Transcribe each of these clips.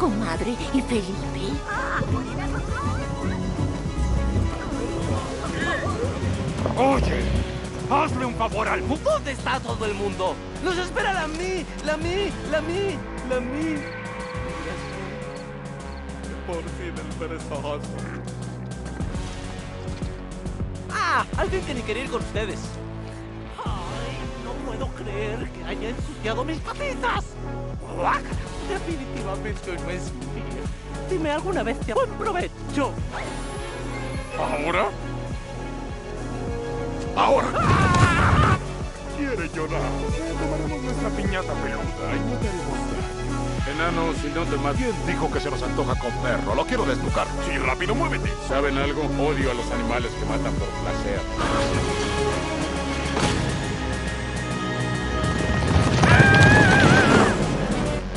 comadre y Felipe. Oye, hazle un favor al mundo. ¿Dónde está todo el mundo? ¡Nos espera la mí! Por fin el perezoso. ¡Ah! Alguien que ni quería ir con ustedes. ¡Ay! No puedo creer que haya ensuciado mis patitas. ¡Guácala! Definitivamente no es mío. Dime alguna vez te buen provecho. ¿Ahora? ¡Ahora! Quiere llorar. Tomaremos nuestra piñata peluda y no te haremos daño. Enano, si no te matas. ¿Quién dijo que se nos antoja con perro? Lo quiero desnucar. Sí, rápido, muévete. ¿Saben algo? Odio a los animales que matan por placer.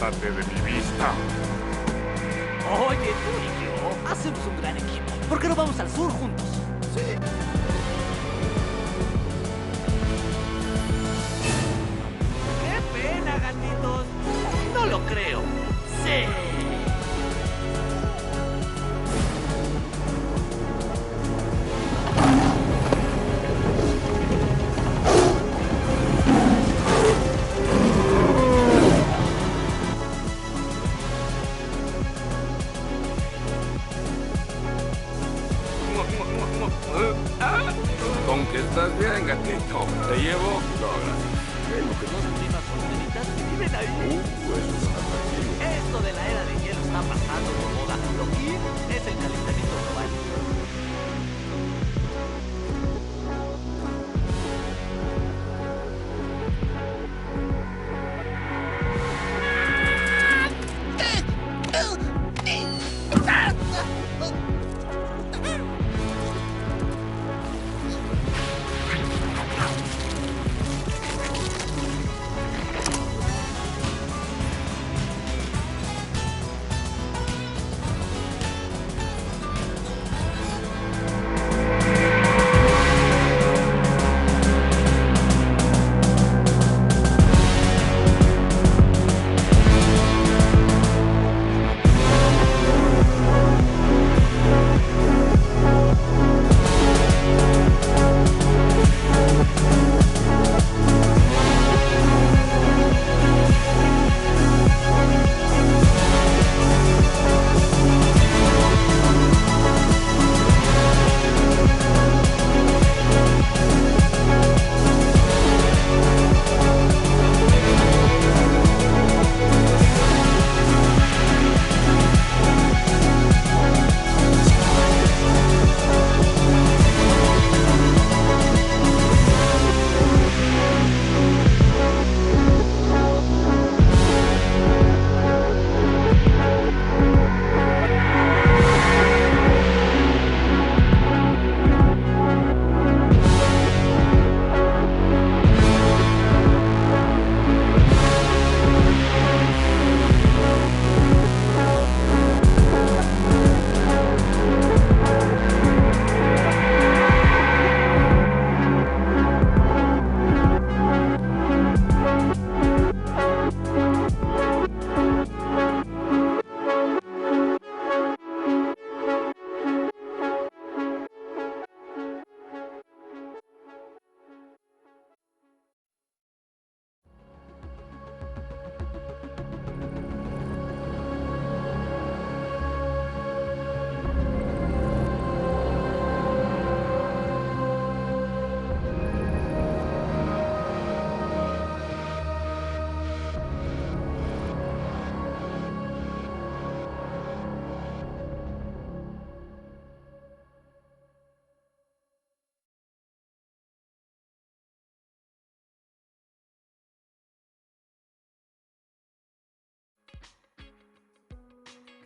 Date de mi vista. Oye, tú y yo hacemos un gran equipo. ¿Por qué no vamos al sur juntos? Sí. ¡Qué pena, gatitos! No lo creo. ¡Sí! Con que estás bien, gatito. Te llevo. No, gracias. Dos primas solteritas que viven ahí. Eso es atractivo. Esto de la era de hielo está pasando de moda. Lo que es el calentamiento global.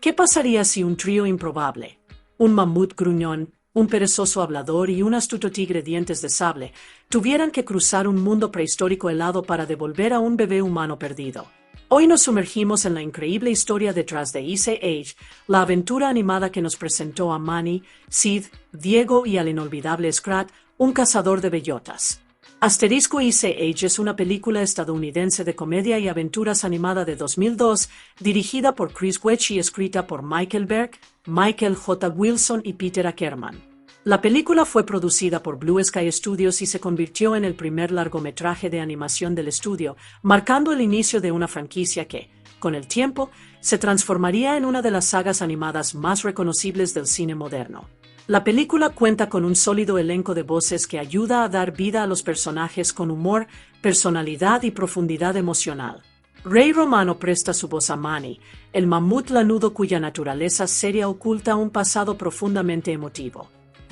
¿Qué pasaría si un trío improbable, un mamut gruñón, un perezoso hablador y un astuto tigre dientes de sable, tuvieran que cruzar un mundo prehistórico helado para devolver a un bebé humano perdido? Hoy nos sumergimos en la increíble historia detrás de Ice Age, la aventura animada que nos presentó a Manny, Sid, Diego y al inolvidable Scrat, un cazador de bellotas. Asterisco Ice Age es una película estadounidense de comedia y aventuras animada de 2002, dirigida por Chris Wedge y escrita por Michael Berg, Michael J. Wilson y Peter Ackerman. La película fue producida por Blue Sky Studios y se convirtió en el primer largometraje de animación del estudio, marcando el inicio de una franquicia que, con el tiempo, se transformaría en una de las sagas animadas más reconocibles del cine moderno. La película cuenta con un sólido elenco de voces que ayuda a dar vida a los personajes con humor, personalidad y profundidad emocional. Ray Romano presta su voz a Manny, el mamut lanudo cuya naturaleza seria oculta un pasado profundamente emotivo.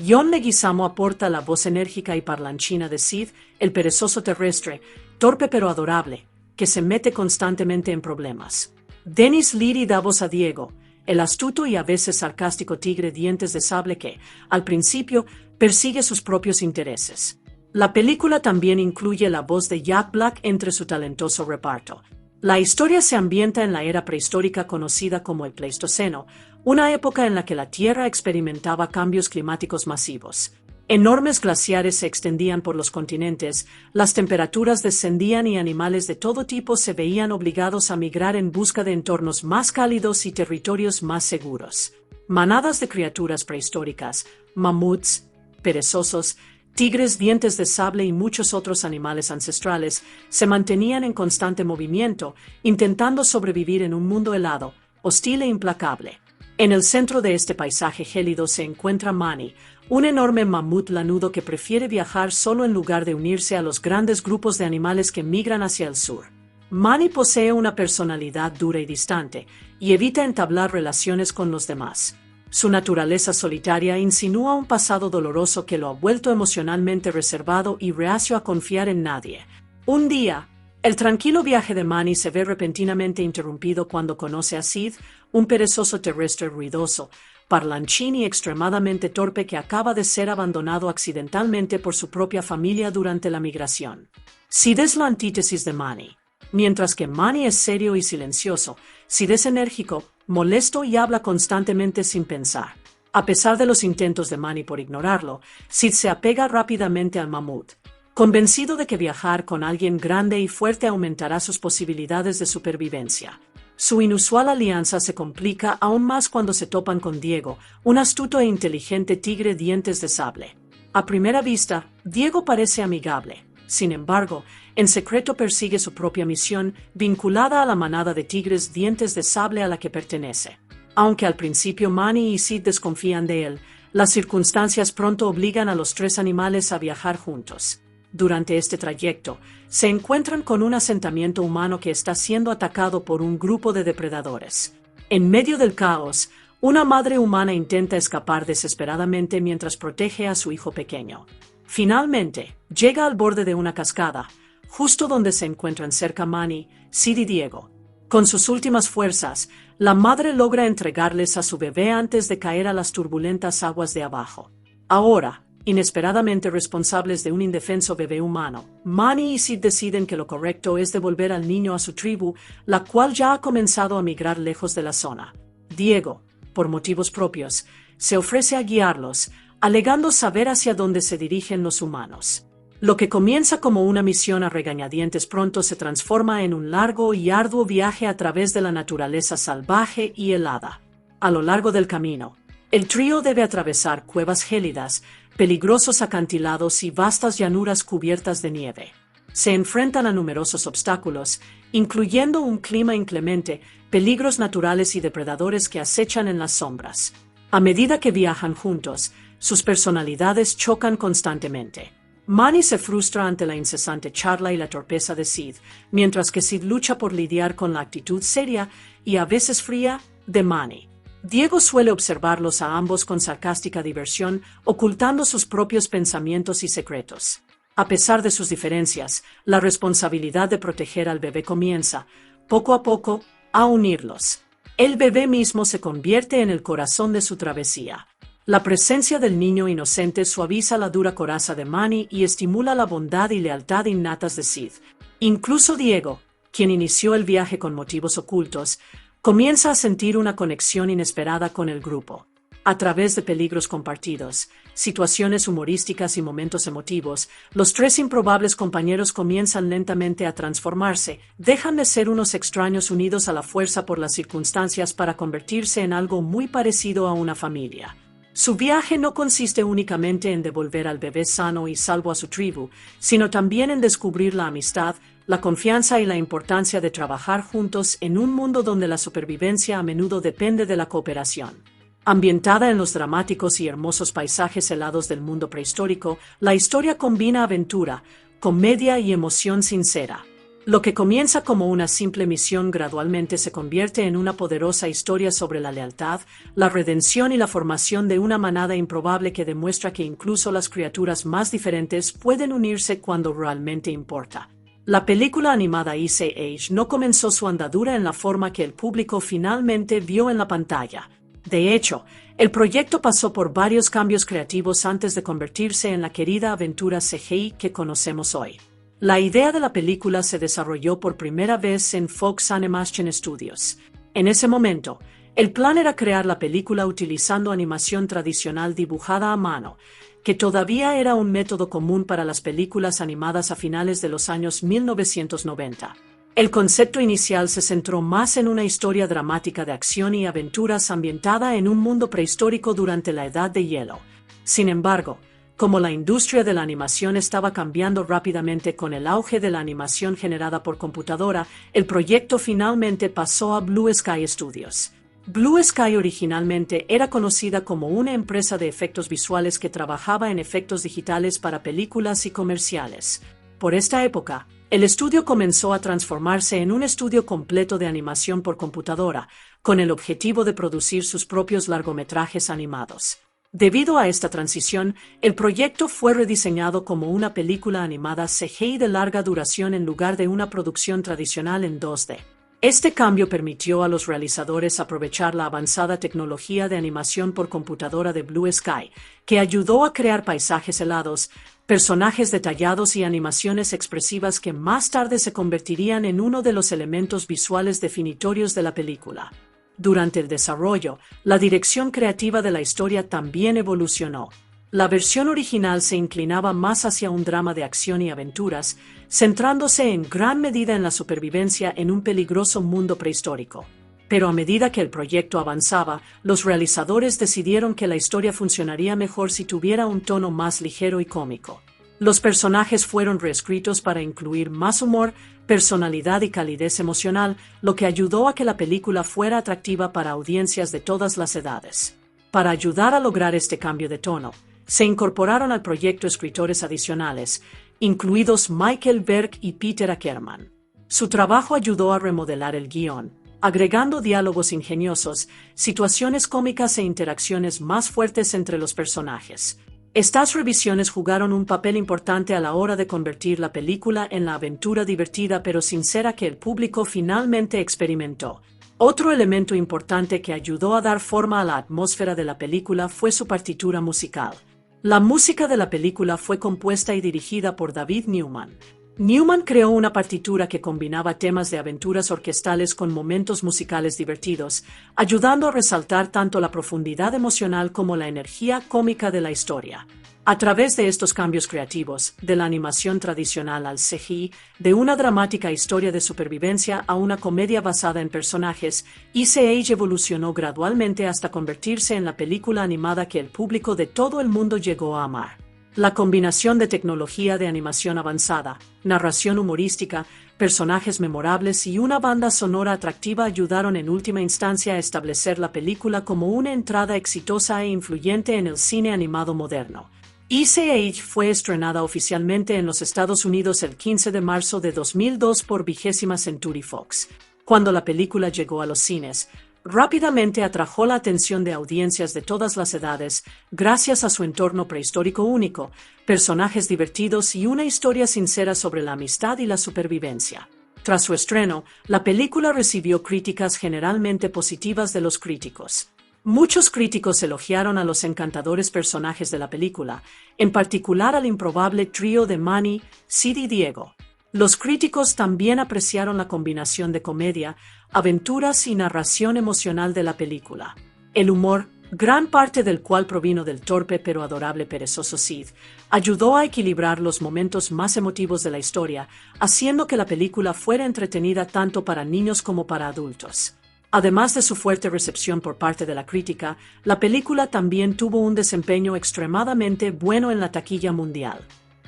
John Leguizamo aporta la voz enérgica y parlanchina de Sid, el perezoso terrestre, torpe pero adorable, que se mete constantemente en problemas. Dennis Leary da voz a Diego, el astuto y a veces sarcástico tigre dientes de sable que, al principio, persigue sus propios intereses. La película también incluye la voz de Jack Black entre su talentoso reparto. La historia se ambienta en la era prehistórica conocida como el Pleistoceno, una época en la que la Tierra experimentaba cambios climáticos masivos. Enormes glaciares se extendían por los continentes, las temperaturas descendían y animales de todo tipo se veían obligados a migrar en busca de entornos más cálidos y territorios más seguros. Manadas de criaturas prehistóricas, mamuts, perezosos, tigres dientes de sable y muchos otros animales ancestrales se mantenían en constante movimiento, intentando sobrevivir en un mundo helado, hostil e implacable. En el centro de este paisaje gélido se encuentra Manny, un enorme mamut lanudo que prefiere viajar solo en lugar de unirse a los grandes grupos de animales que migran hacia el sur. Manny posee una personalidad dura y distante, y evita entablar relaciones con los demás. Su naturaleza solitaria insinúa un pasado doloroso que lo ha vuelto emocionalmente reservado y reacio a confiar en nadie. Un día, el tranquilo viaje de Manny se ve repentinamente interrumpido cuando conoce a Sid, un perezoso terrestre ruidoso, parlanchín y extremadamente torpe que acaba de ser abandonado accidentalmente por su propia familia durante la migración. Sid es la antítesis de Manny. Mientras que Manny es serio y silencioso, Sid es enérgico, molesto y habla constantemente sin pensar. A pesar de los intentos de Manny por ignorarlo, Sid se apega rápidamente al mamut, convencido de que viajar con alguien grande y fuerte aumentará sus posibilidades de supervivencia. Su inusual alianza se complica aún más cuando se topan con Diego, un astuto e inteligente tigre dientes de sable. A primera vista, Diego parece amigable. Sin embargo, en secreto persigue su propia misión, vinculada a la manada de tigres dientes de sable a la que pertenece. Aunque al principio Manny y Sid desconfían de él, las circunstancias pronto obligan a los tres animales a viajar juntos. Durante este trayecto, se encuentran con un asentamiento humano que está siendo atacado por un grupo de depredadores. En medio del caos, una madre humana intenta escapar desesperadamente mientras protege a su hijo pequeño. Finalmente, llega al borde de una cascada, justo donde se encuentran cerca Manny, Sid y Diego. Con sus últimas fuerzas, la madre logra entregarles a su bebé antes de caer a las turbulentas aguas de abajo. Ahora, inesperadamente responsables de un indefenso bebé humano, Manny y Sid deciden que lo correcto es devolver al niño a su tribu, la cual ya ha comenzado a migrar lejos de la zona. Diego, por motivos propios, se ofrece a guiarlos, alegando saber hacia dónde se dirigen los humanos. Lo que comienza como una misión a regañadientes pronto se transforma en un largo y arduo viaje a través de la naturaleza salvaje y helada. A lo largo del camino, el trío debe atravesar cuevas gélidas, peligrosos acantilados y vastas llanuras cubiertas de nieve. Se enfrentan a numerosos obstáculos, incluyendo un clima inclemente, peligros naturales y depredadores que acechan en las sombras. A medida que viajan juntos, sus personalidades chocan constantemente. Manny se frustra ante la incesante charla y la torpeza de Sid, mientras que Sid lucha por lidiar con la actitud seria y a veces fría de Manny. Diego suele observarlos a ambos con sarcástica diversión, ocultando sus propios pensamientos y secretos. A pesar de sus diferencias, la responsabilidad de proteger al bebé comienza, poco a poco, a unirlos. El bebé mismo se convierte en el corazón de su travesía. La presencia del niño inocente suaviza la dura coraza de Manny y estimula la bondad y lealtad innatas de Sid. Incluso Diego, quien inició el viaje con motivos ocultos, comienza a sentir una conexión inesperada con el grupo. A través de peligros compartidos, situaciones humorísticas y momentos emotivos, los tres improbables compañeros comienzan lentamente a transformarse, dejan de ser unos extraños unidos a la fuerza por las circunstancias para convertirse en algo muy parecido a una familia. Su viaje no consiste únicamente en devolver al bebé sano y salvo a su tribu, sino también en descubrir la amistad, la confianza y la importancia de trabajar juntos en un mundo donde la supervivencia a menudo depende de la cooperación. Ambientada en los dramáticos y hermosos paisajes helados del mundo prehistórico, la historia combina aventura, comedia y emoción sincera. Lo que comienza como una simple misión gradualmente se convierte en una poderosa historia sobre la lealtad, la redención y la formación de una manada improbable que demuestra que incluso las criaturas más diferentes pueden unirse cuando realmente importa. La película animada Ice Age no comenzó su andadura en la forma que el público finalmente vio en la pantalla. De hecho, el proyecto pasó por varios cambios creativos antes de convertirse en la querida aventura CGI que conocemos hoy. La idea de la película se desarrolló por primera vez en Fox Animation Studios. En ese momento, el plan era crear la película utilizando animación tradicional dibujada a mano, que todavía era un método común para las películas animadas a finales de los años 1990. El concepto inicial se centró más en una historia dramática de acción y aventuras ambientada en un mundo prehistórico durante la Edad de Hielo. Sin embargo, como la industria de la animación estaba cambiando rápidamente con el auge de la animación generada por computadora, el proyecto finalmente pasó a Blue Sky Studios. Blue Sky originalmente era conocida como una empresa de efectos visuales que trabajaba en efectos digitales para películas y comerciales. Por esta época, el estudio comenzó a transformarse en un estudio completo de animación por computadora, con el objetivo de producir sus propios largometrajes animados. Debido a esta transición, el proyecto fue rediseñado como una película animada CGI de larga duración en lugar de una producción tradicional en 2D. Este cambio permitió a los realizadores aprovechar la avanzada tecnología de animación por computadora de Blue Sky, que ayudó a crear paisajes helados, personajes detallados y animaciones expresivas que más tarde se convertirían en uno de los elementos visuales definitorios de la película. Durante el desarrollo, la dirección creativa de la historia también evolucionó. La versión original se inclinaba más hacia un drama de acción y aventuras, centrándose en gran medida en la supervivencia en un peligroso mundo prehistórico. Pero a medida que el proyecto avanzaba, los realizadores decidieron que la historia funcionaría mejor si tuviera un tono más ligero y cómico. Los personajes fueron reescritos para incluir más humor, personalidad y calidez emocional, lo que ayudó a que la película fuera atractiva para audiencias de todas las edades. Para ayudar a lograr este cambio de tono, se incorporaron al proyecto escritores adicionales, incluidos Michael Berg y Peter Ackerman. Su trabajo ayudó a remodelar el guión, agregando diálogos ingeniosos, situaciones cómicas e interacciones más fuertes entre los personajes. Estas revisiones jugaron un papel importante a la hora de convertir la película en la aventura divertida pero sincera que el público finalmente experimentó. Otro elemento importante que ayudó a dar forma a la atmósfera de la película fue su partitura musical. La música de la película fue compuesta y dirigida por David Newman. Newman creó una partitura que combinaba temas de aventuras orquestales con momentos musicales divertidos, ayudando a resaltar tanto la profundidad emocional como la energía cómica de la historia. A través de estos cambios creativos, de la animación tradicional al CGI, de una dramática historia de supervivencia a una comedia basada en personajes, Ice Age evolucionó gradualmente hasta convertirse en la película animada que el público de todo el mundo llegó a amar. La combinación de tecnología de animación avanzada, narración humorística, personajes memorables y una banda sonora atractiva ayudaron en última instancia a establecer la película como una entrada exitosa e influyente en el cine animado moderno. Ice Age fue estrenada oficialmente en los Estados Unidos el 15 de marzo de 2002 por 20th Century Fox. Cuando la película llegó a los cines, rápidamente atrajo la atención de audiencias de todas las edades, gracias a su entorno prehistórico único, personajes divertidos y una historia sincera sobre la amistad y la supervivencia. Tras su estreno, la película recibió críticas generalmente positivas de los críticos. Muchos críticos elogiaron a los encantadores personajes de la película, en particular al improbable trío de Manny, Sid y Diego. Los críticos también apreciaron la combinación de comedia, aventuras y narración emocional de la película. El humor, gran parte del cual provino del torpe pero adorable perezoso Sid, ayudó a equilibrar los momentos más emotivos de la historia, haciendo que la película fuera entretenida tanto para niños como para adultos. Además de su fuerte recepción por parte de la crítica, la película también tuvo un desempeño extremadamente bueno en la taquilla mundial.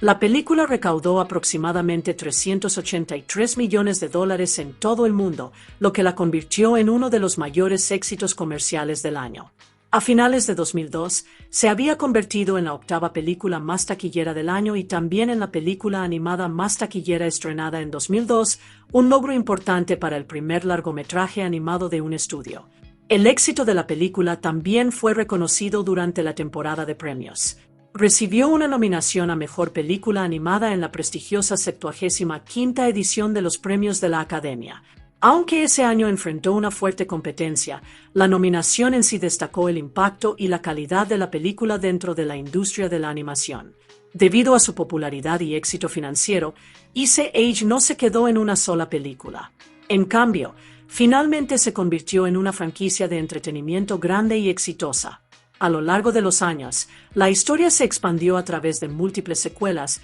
La película recaudó aproximadamente $383 millones en todo el mundo, lo que la convirtió en uno de los mayores éxitos comerciales del año. A finales de 2002, se había convertido en la octava película más taquillera del año y también en la película animada más taquillera estrenada en 2002, un logro importante para el primer largometraje animado de un estudio. El éxito de la película también fue reconocido durante la temporada de premios. Recibió una nominación a Mejor Película Animada en la prestigiosa 75ª edición de los Premios de la Academia. Aunque ese año enfrentó una fuerte competencia, la nominación en sí destacó el impacto y la calidad de la película dentro de la industria de la animación. Debido a su popularidad y éxito financiero, Ice Age no se quedó en una sola película. En cambio, finalmente se convirtió en una franquicia de entretenimiento grande y exitosa. A lo largo de los años, la historia se expandió a través de múltiples secuelas,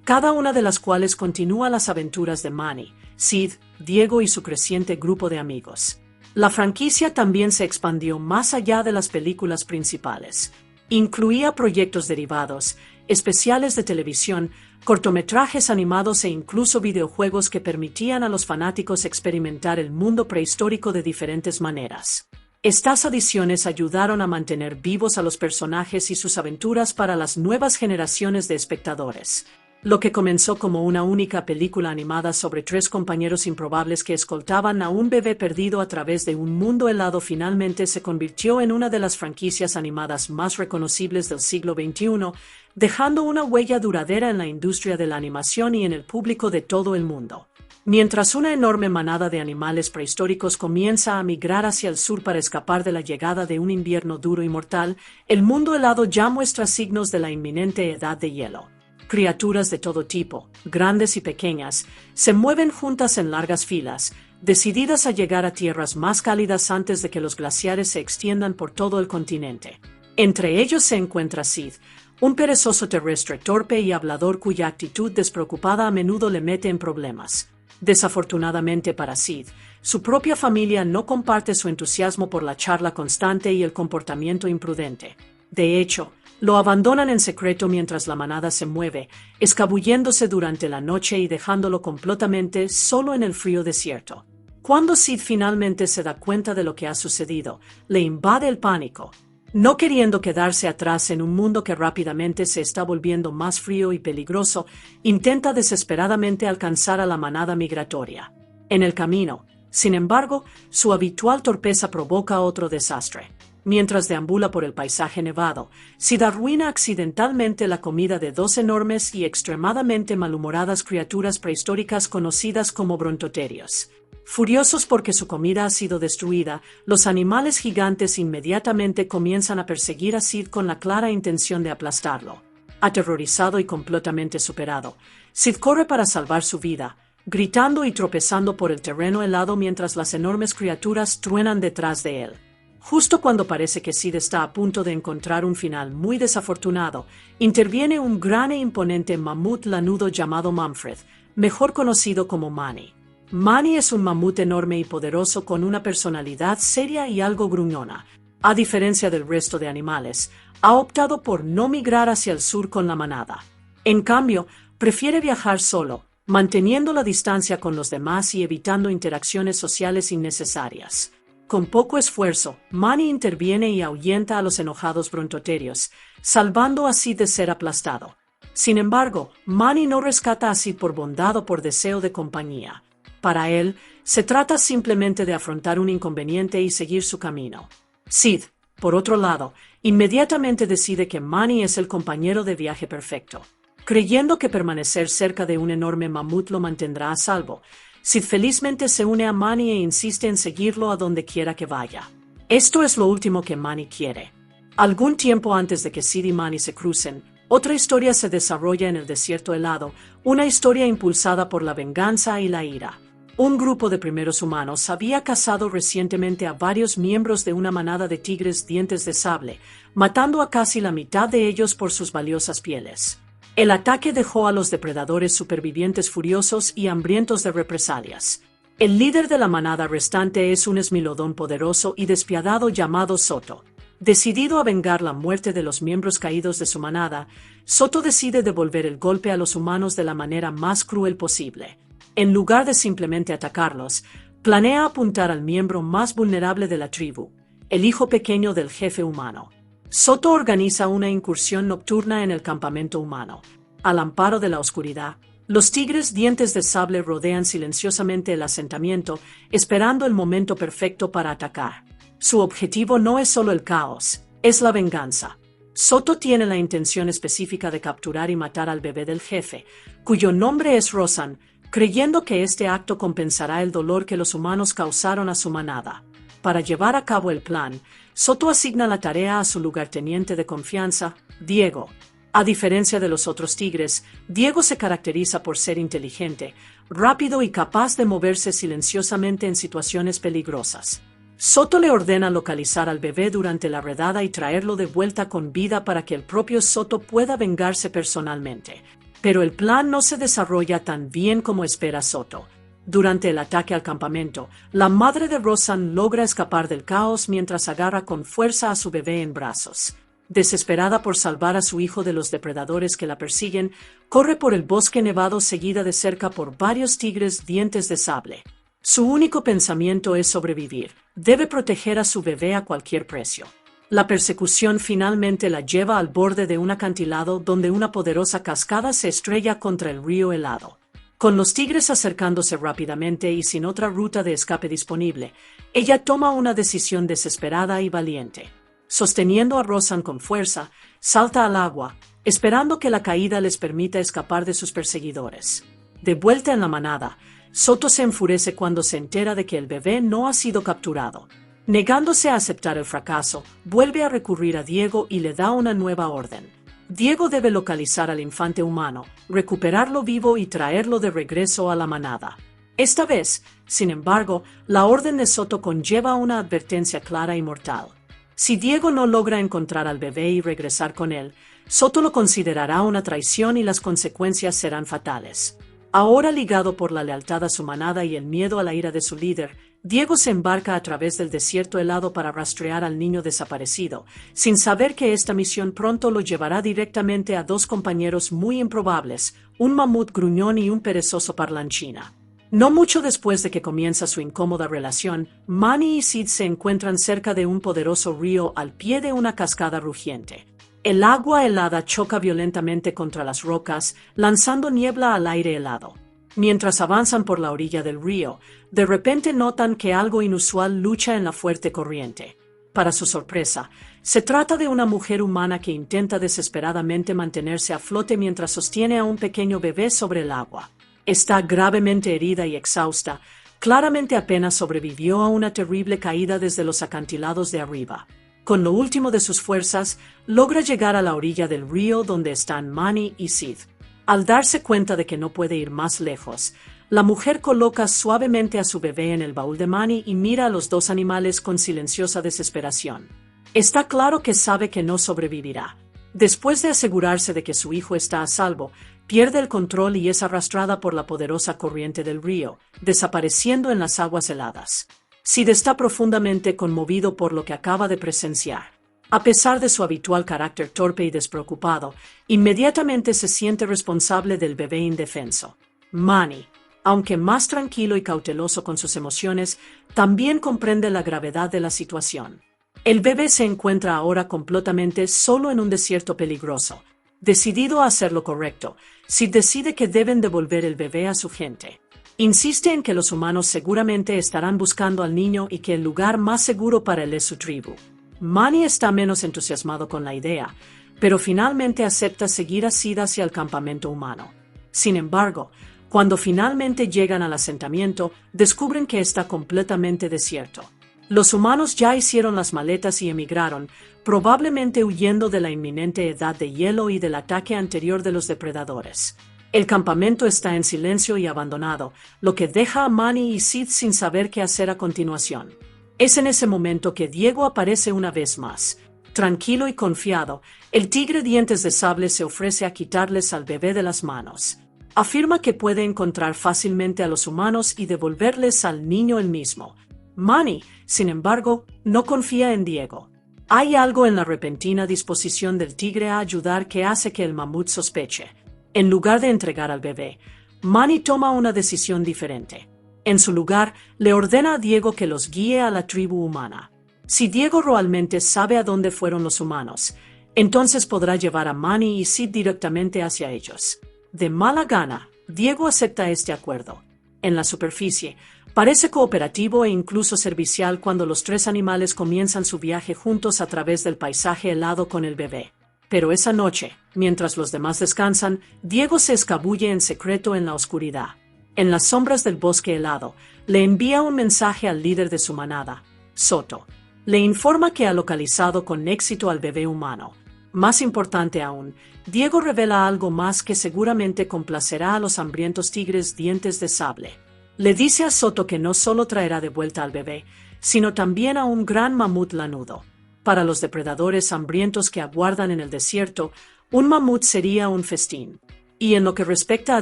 cada una de las cuales continúa las aventuras de Manny, Sid, Diego y su creciente grupo de amigos. La franquicia también se expandió más allá de las películas principales. Incluía proyectos derivados, especiales de televisión, cortometrajes animados e incluso videojuegos que permitían a los fanáticos experimentar el mundo prehistórico de diferentes maneras. Estas adiciones ayudaron a mantener vivos a los personajes y sus aventuras para las nuevas generaciones de espectadores. Lo que comenzó como una única película animada sobre tres compañeros improbables que escoltaban a un bebé perdido a través de un mundo helado finalmente se convirtió en una de las franquicias animadas más reconocibles del siglo XXI, dejando una huella duradera en la industria de la animación y en el público de todo el mundo. Mientras una enorme manada de animales prehistóricos comienza a migrar hacia el sur para escapar de la llegada de un invierno duro y mortal, el mundo helado ya muestra signos de la inminente edad de hielo. Criaturas de todo tipo, grandes y pequeñas, se mueven juntas en largas filas, decididas a llegar a tierras más cálidas antes de que los glaciares se extiendan por todo el continente. Entre ellos se encuentra Sid, un perezoso terrestre torpe y hablador cuya actitud despreocupada a menudo le mete en problemas. Desafortunadamente para Sid, su propia familia no comparte su entusiasmo por la charla constante y el comportamiento imprudente. De hecho, lo abandonan en secreto mientras la manada se mueve, escabulléndose durante la noche y dejándolo completamente solo en el frío desierto. Cuando Sid finalmente se da cuenta de lo que ha sucedido, le invade el pánico. No queriendo quedarse atrás en un mundo que rápidamente se está volviendo más frío y peligroso, intenta desesperadamente alcanzar a la manada migratoria. En el camino, sin embargo, su habitual torpeza provoca otro desastre. Mientras deambula por el paisaje nevado, Sid arruina accidentalmente la comida de dos enormes y extremadamente malhumoradas criaturas prehistóricas conocidas como brontoterios. Furiosos porque su comida ha sido destruida, los animales gigantes inmediatamente comienzan a perseguir a Sid con la clara intención de aplastarlo. Aterrorizado y completamente superado, Sid corre para salvar su vida, gritando y tropezando por el terreno helado mientras las enormes criaturas truenan detrás de él. Justo cuando parece que Sid está a punto de encontrar un final muy desafortunado, interviene un gran e imponente mamut lanudo llamado Manfred, mejor conocido como Manny. Manny es un mamut enorme y poderoso con una personalidad seria y algo gruñona. A diferencia del resto de animales, ha optado por no migrar hacia el sur con la manada. En cambio, prefiere viajar solo, manteniendo la distancia con los demás y evitando interacciones sociales innecesarias. Con poco esfuerzo, Manny interviene y ahuyenta a los enojados brontoterios, salvando a Sid de ser aplastado. Sin embargo, Manny no rescata a Sid por bondad o por deseo de compañía. Para él, se trata simplemente de afrontar un inconveniente y seguir su camino. Sid, por otro lado, inmediatamente decide que Manny es el compañero de viaje perfecto. Creyendo que permanecer cerca de un enorme mamut lo mantendrá a salvo, Sid felizmente se une a Manny e insiste en seguirlo a donde quiera que vaya. Esto es lo último que Manny quiere. Algún tiempo antes de que Sid y Manny se crucen, otra historia se desarrolla en el desierto helado, una historia impulsada por la venganza y la ira. Un grupo de primeros humanos había cazado recientemente a varios miembros de una manada de tigres dientes de sable, matando a casi la mitad de ellos por sus valiosas pieles. El ataque dejó a los depredadores supervivientes furiosos y hambrientos de represalias. El líder de la manada restante es un esmilodón poderoso y despiadado llamado Soto. Decidido a vengar la muerte de los miembros caídos de su manada, Soto decide devolver el golpe a los humanos de la manera más cruel posible. En lugar de simplemente atacarlos, planea apuntar al miembro más vulnerable de la tribu, el hijo pequeño del jefe humano. Soto organiza una incursión nocturna en el campamento humano. Al amparo de la oscuridad, los tigres dientes de sable rodean silenciosamente el asentamiento, esperando el momento perfecto para atacar. Su objetivo no es solo el caos, es la venganza. Soto tiene la intención específica de capturar y matar al bebé del jefe, cuyo nombre es Rosan, creyendo que este acto compensará el dolor que los humanos causaron a su manada. Para llevar a cabo el plan, Soto asigna la tarea a su lugarteniente de confianza, Diego. A diferencia de los otros tigres, Diego se caracteriza por ser inteligente, rápido y capaz de moverse silenciosamente en situaciones peligrosas. Soto le ordena localizar al bebé durante la redada y traerlo de vuelta con vida para que el propio Soto pueda vengarse personalmente. Pero el plan no se desarrolla tan bien como espera Soto. Durante el ataque al campamento, la madre de Rosan logra escapar del caos mientras agarra con fuerza a su bebé en brazos. Desesperada por salvar a su hijo de los depredadores que la persiguen, corre por el bosque nevado seguida de cerca por varios tigres dientes de sable. Su único pensamiento es sobrevivir. Debe proteger a su bebé a cualquier precio. La persecución finalmente la lleva al borde de un acantilado donde una poderosa cascada se estrella contra el río helado. Con los tigres acercándose rápidamente y sin otra ruta de escape disponible, ella toma una decisión desesperada y valiente. Sosteniendo a Rosan con fuerza, salta al agua, esperando que la caída les permita escapar de sus perseguidores. De vuelta en la manada, Soto se enfurece cuando se entera de que el bebé no ha sido capturado. Negándose a aceptar el fracaso, vuelve a recurrir a Diego y le da una nueva orden. Diego debe localizar al infante humano, recuperarlo vivo y traerlo de regreso a la manada. Esta vez, sin embargo, la orden de Soto conlleva una advertencia clara y mortal. Si Diego no logra encontrar al bebé y regresar con él, Soto lo considerará una traición y las consecuencias serán fatales. Ahora ligado por la lealtad a su manada y el miedo a la ira de su líder, Diego se embarca a través del desierto helado para rastrear al niño desaparecido, sin saber que esta misión pronto lo llevará directamente a dos compañeros muy improbables, un mamut gruñón y un perezoso parlanchina. No mucho después de que comienza su incómoda relación, Manny y Sid se encuentran cerca de un poderoso río al pie de una cascada rugiente. El agua helada choca violentamente contra las rocas, lanzando niebla al aire helado. Mientras avanzan por la orilla del río, de repente notan que algo inusual lucha en la fuerte corriente. Para su sorpresa, se trata de una mujer humana que intenta desesperadamente mantenerse a flote mientras sostiene a un pequeño bebé sobre el agua. Está gravemente herida y exhausta, claramente apenas sobrevivió a una terrible caída desde los acantilados de arriba. Con lo último de sus fuerzas, logra llegar a la orilla del río donde están Manny y Sid. Al darse cuenta de que no puede ir más lejos, la mujer coloca suavemente a su bebé en el baúl de Manny y mira a los dos animales con silenciosa desesperación. Está claro que sabe que no sobrevivirá. Después de asegurarse de que su hijo está a salvo, pierde el control y es arrastrada por la poderosa corriente del río, desapareciendo en las aguas heladas. Sid está profundamente conmovido por lo que acaba de presenciar. A pesar de su habitual carácter torpe y despreocupado, inmediatamente se siente responsable del bebé indefenso. Manny, aunque más tranquilo y cauteloso con sus emociones, también comprende la gravedad de la situación. El bebé se encuentra ahora completamente solo en un desierto peligroso. Decidido a hacer lo correcto, Sid decide que deben devolver el bebé a su gente. Insiste en que los humanos seguramente estarán buscando al niño y que el lugar más seguro para él es su tribu. Manny está menos entusiasmado con la idea, pero finalmente acepta seguir a Sid hacia el campamento humano. Sin embargo, cuando finalmente llegan al asentamiento, descubren que está completamente desierto. Los humanos ya hicieron las maletas y emigraron, probablemente huyendo de la inminente edad de hielo y del ataque anterior de los depredadores. El campamento está en silencio y abandonado, lo que deja a Manny y Sid sin saber qué hacer a continuación. Es en ese momento que Diego aparece una vez más. Tranquilo y confiado, el tigre dientes de sable se ofrece a quitarles al bebé de las manos. Afirma que puede encontrar fácilmente a los humanos y devolverles al niño él mismo. Manny, sin embargo, no confía en Diego. Hay algo en la repentina disposición del tigre a ayudar que hace que el mamut sospeche. En lugar de entregar al bebé, Manny toma una decisión diferente. En su lugar, le ordena a Diego que los guíe a la tribu humana. Si Diego realmente sabe a dónde fueron los humanos, entonces podrá llevar a Manny y Sid directamente hacia ellos. De mala gana, Diego acepta este acuerdo. En la superficie, parece cooperativo e incluso servicial cuando los tres animales comienzan su viaje juntos a través del paisaje helado con el bebé. Pero esa noche, mientras los demás descansan, Diego se escabulle en secreto en la oscuridad. En las sombras del bosque helado, le envía un mensaje al líder de su manada, Soto. Le informa que ha localizado con éxito al bebé humano. Más importante aún, Diego revela algo más que seguramente complacerá a los hambrientos tigres dientes de sable. Le dice a Soto que no solo traerá de vuelta al bebé, sino también a un gran mamut lanudo. Para los depredadores hambrientos que aguardan en el desierto, un mamut sería un festín. Y en lo que respecta a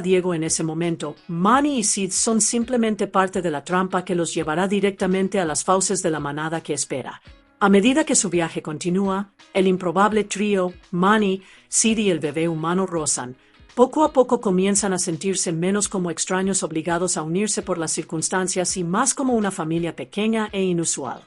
Diego en ese momento, Manny y Sid son simplemente parte de la trampa que los llevará directamente a las fauces de la manada que espera. A medida que su viaje continúa, el improbable trío, Manny, Sid y el bebé humano rozan. Poco a poco comienzan a sentirse menos como extraños obligados a unirse por las circunstancias y más como una familia pequeña e inusual.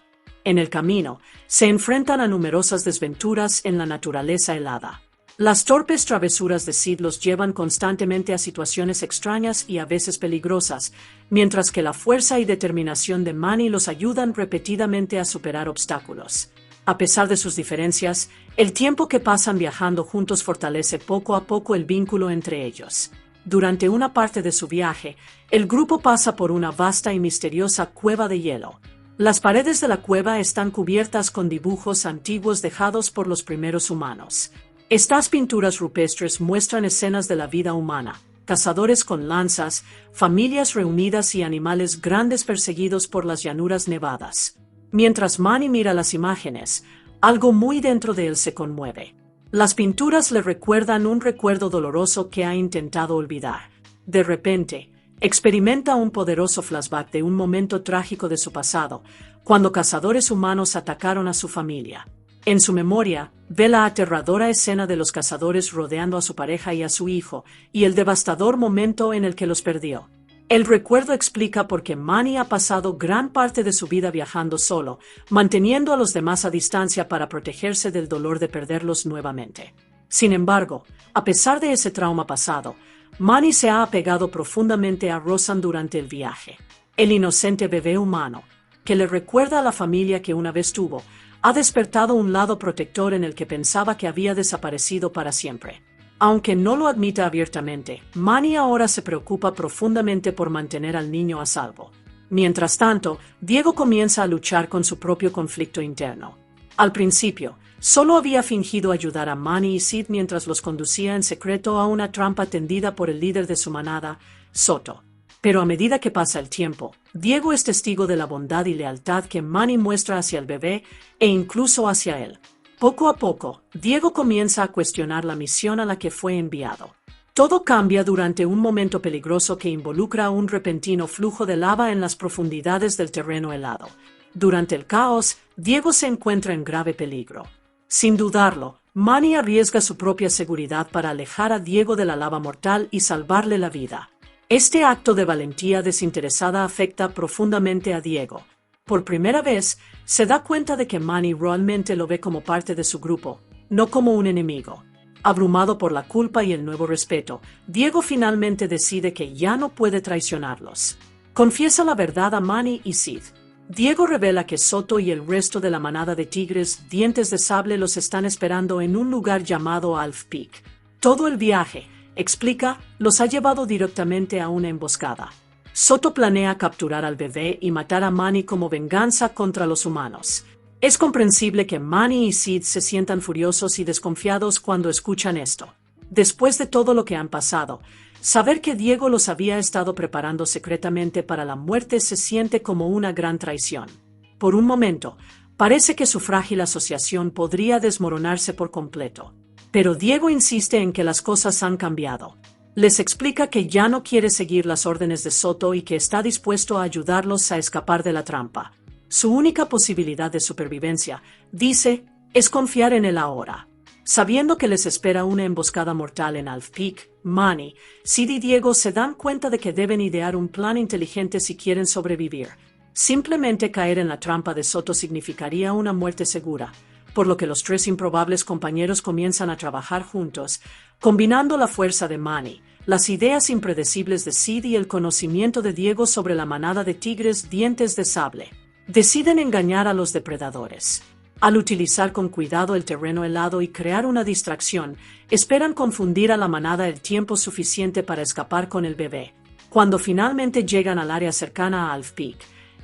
En el camino, se enfrentan a numerosas desventuras en la naturaleza helada. Las torpes travesuras de Sid los llevan constantemente a situaciones extrañas y a veces peligrosas, mientras que la fuerza y determinación de Manny los ayudan repetidamente a superar obstáculos. A pesar de sus diferencias, el tiempo que pasan viajando juntos fortalece poco a poco el vínculo entre ellos. Durante una parte de su viaje, el grupo pasa por una vasta y misteriosa cueva de hielo. Las paredes de la cueva están cubiertas con dibujos antiguos dejados por los primeros humanos. Estas pinturas rupestres muestran escenas de la vida humana, cazadores con lanzas, familias reunidas y animales grandes perseguidos por las llanuras nevadas. Mientras Manny mira las imágenes, algo muy dentro de él se conmueve. Las pinturas le recuerdan un recuerdo doloroso que ha intentado olvidar. De repente, experimenta un poderoso flashback de un momento trágico de su pasado, cuando cazadores humanos atacaron a su familia. En su memoria, ve la aterradora escena de los cazadores rodeando a su pareja y a su hijo, y el devastador momento en el que los perdió. El recuerdo explica por qué Manny ha pasado gran parte de su vida viajando solo, manteniendo a los demás a distancia para protegerse del dolor de perderlos nuevamente. Sin embargo, a pesar de ese trauma pasado, Manny se ha apegado profundamente a Rosan durante el viaje. El inocente bebé humano, que le recuerda a la familia que una vez tuvo, ha despertado un lado protector en el que pensaba que había desaparecido para siempre. Aunque no lo admita abiertamente, Manny ahora se preocupa profundamente por mantener al niño a salvo. Mientras tanto, Diego comienza a luchar con su propio conflicto interno. Al principio, solo había fingido ayudar a Manny y Sid mientras los conducía en secreto a una trampa tendida por el líder de su manada, Soto. Pero a medida que pasa el tiempo, Diego es testigo de la bondad y lealtad que Manny muestra hacia el bebé e incluso hacia él. Poco a poco, Diego comienza a cuestionar la misión a la que fue enviado. Todo cambia durante un momento peligroso que involucra un repentino flujo de lava en las profundidades del terreno helado. Durante el caos, Diego se encuentra en grave peligro. Sin dudarlo, Manny arriesga su propia seguridad para alejar a Diego de la lava mortal y salvarle la vida. Este acto de valentía desinteresada afecta profundamente a Diego. Por primera vez, se da cuenta de que Manny realmente lo ve como parte de su grupo, no como un enemigo. Abrumado por la culpa y el nuevo respeto, Diego finalmente decide que ya no puede traicionarlos. Confiesa la verdad a Manny y Sid. Diego revela que Soto y el resto de la manada de tigres dientes de sable los están esperando en un lugar llamado Alf Peak. Todo el viaje, explica, los ha llevado directamente a una emboscada. Soto planea capturar al bebé y matar a Manny como venganza contra los humanos. Es comprensible que Manny y Sid se sientan furiosos y desconfiados cuando escuchan esto. Después de todo lo que han pasado, Saber que Diego los había estado preparando secretamente para la muerte se siente como una gran traición. Por un momento, parece que su frágil asociación podría desmoronarse por completo. Pero Diego insiste en que las cosas han cambiado. Les explica que ya no quiere seguir las órdenes de Soto y que está dispuesto a ayudarlos a escapar de la trampa. Su única posibilidad de supervivencia, dice, es confiar en él ahora. Sabiendo que les espera una emboscada mortal en Alf Peak, Manny, Sid y Diego se dan cuenta de que deben idear un plan inteligente si quieren sobrevivir. Simplemente caer en la trampa de Soto significaría una muerte segura, por lo que los tres improbables compañeros comienzan a trabajar juntos, combinando la fuerza de Manny, las ideas impredecibles de Sid y el conocimiento de Diego sobre la manada de tigres dientes de sable. Deciden engañar a los depredadores. Al utilizar con cuidado el terreno helado y crear una distracción, esperan confundir a la manada el tiempo suficiente para escapar con el bebé. Cuando finalmente llegan al área cercana a Alf Peak,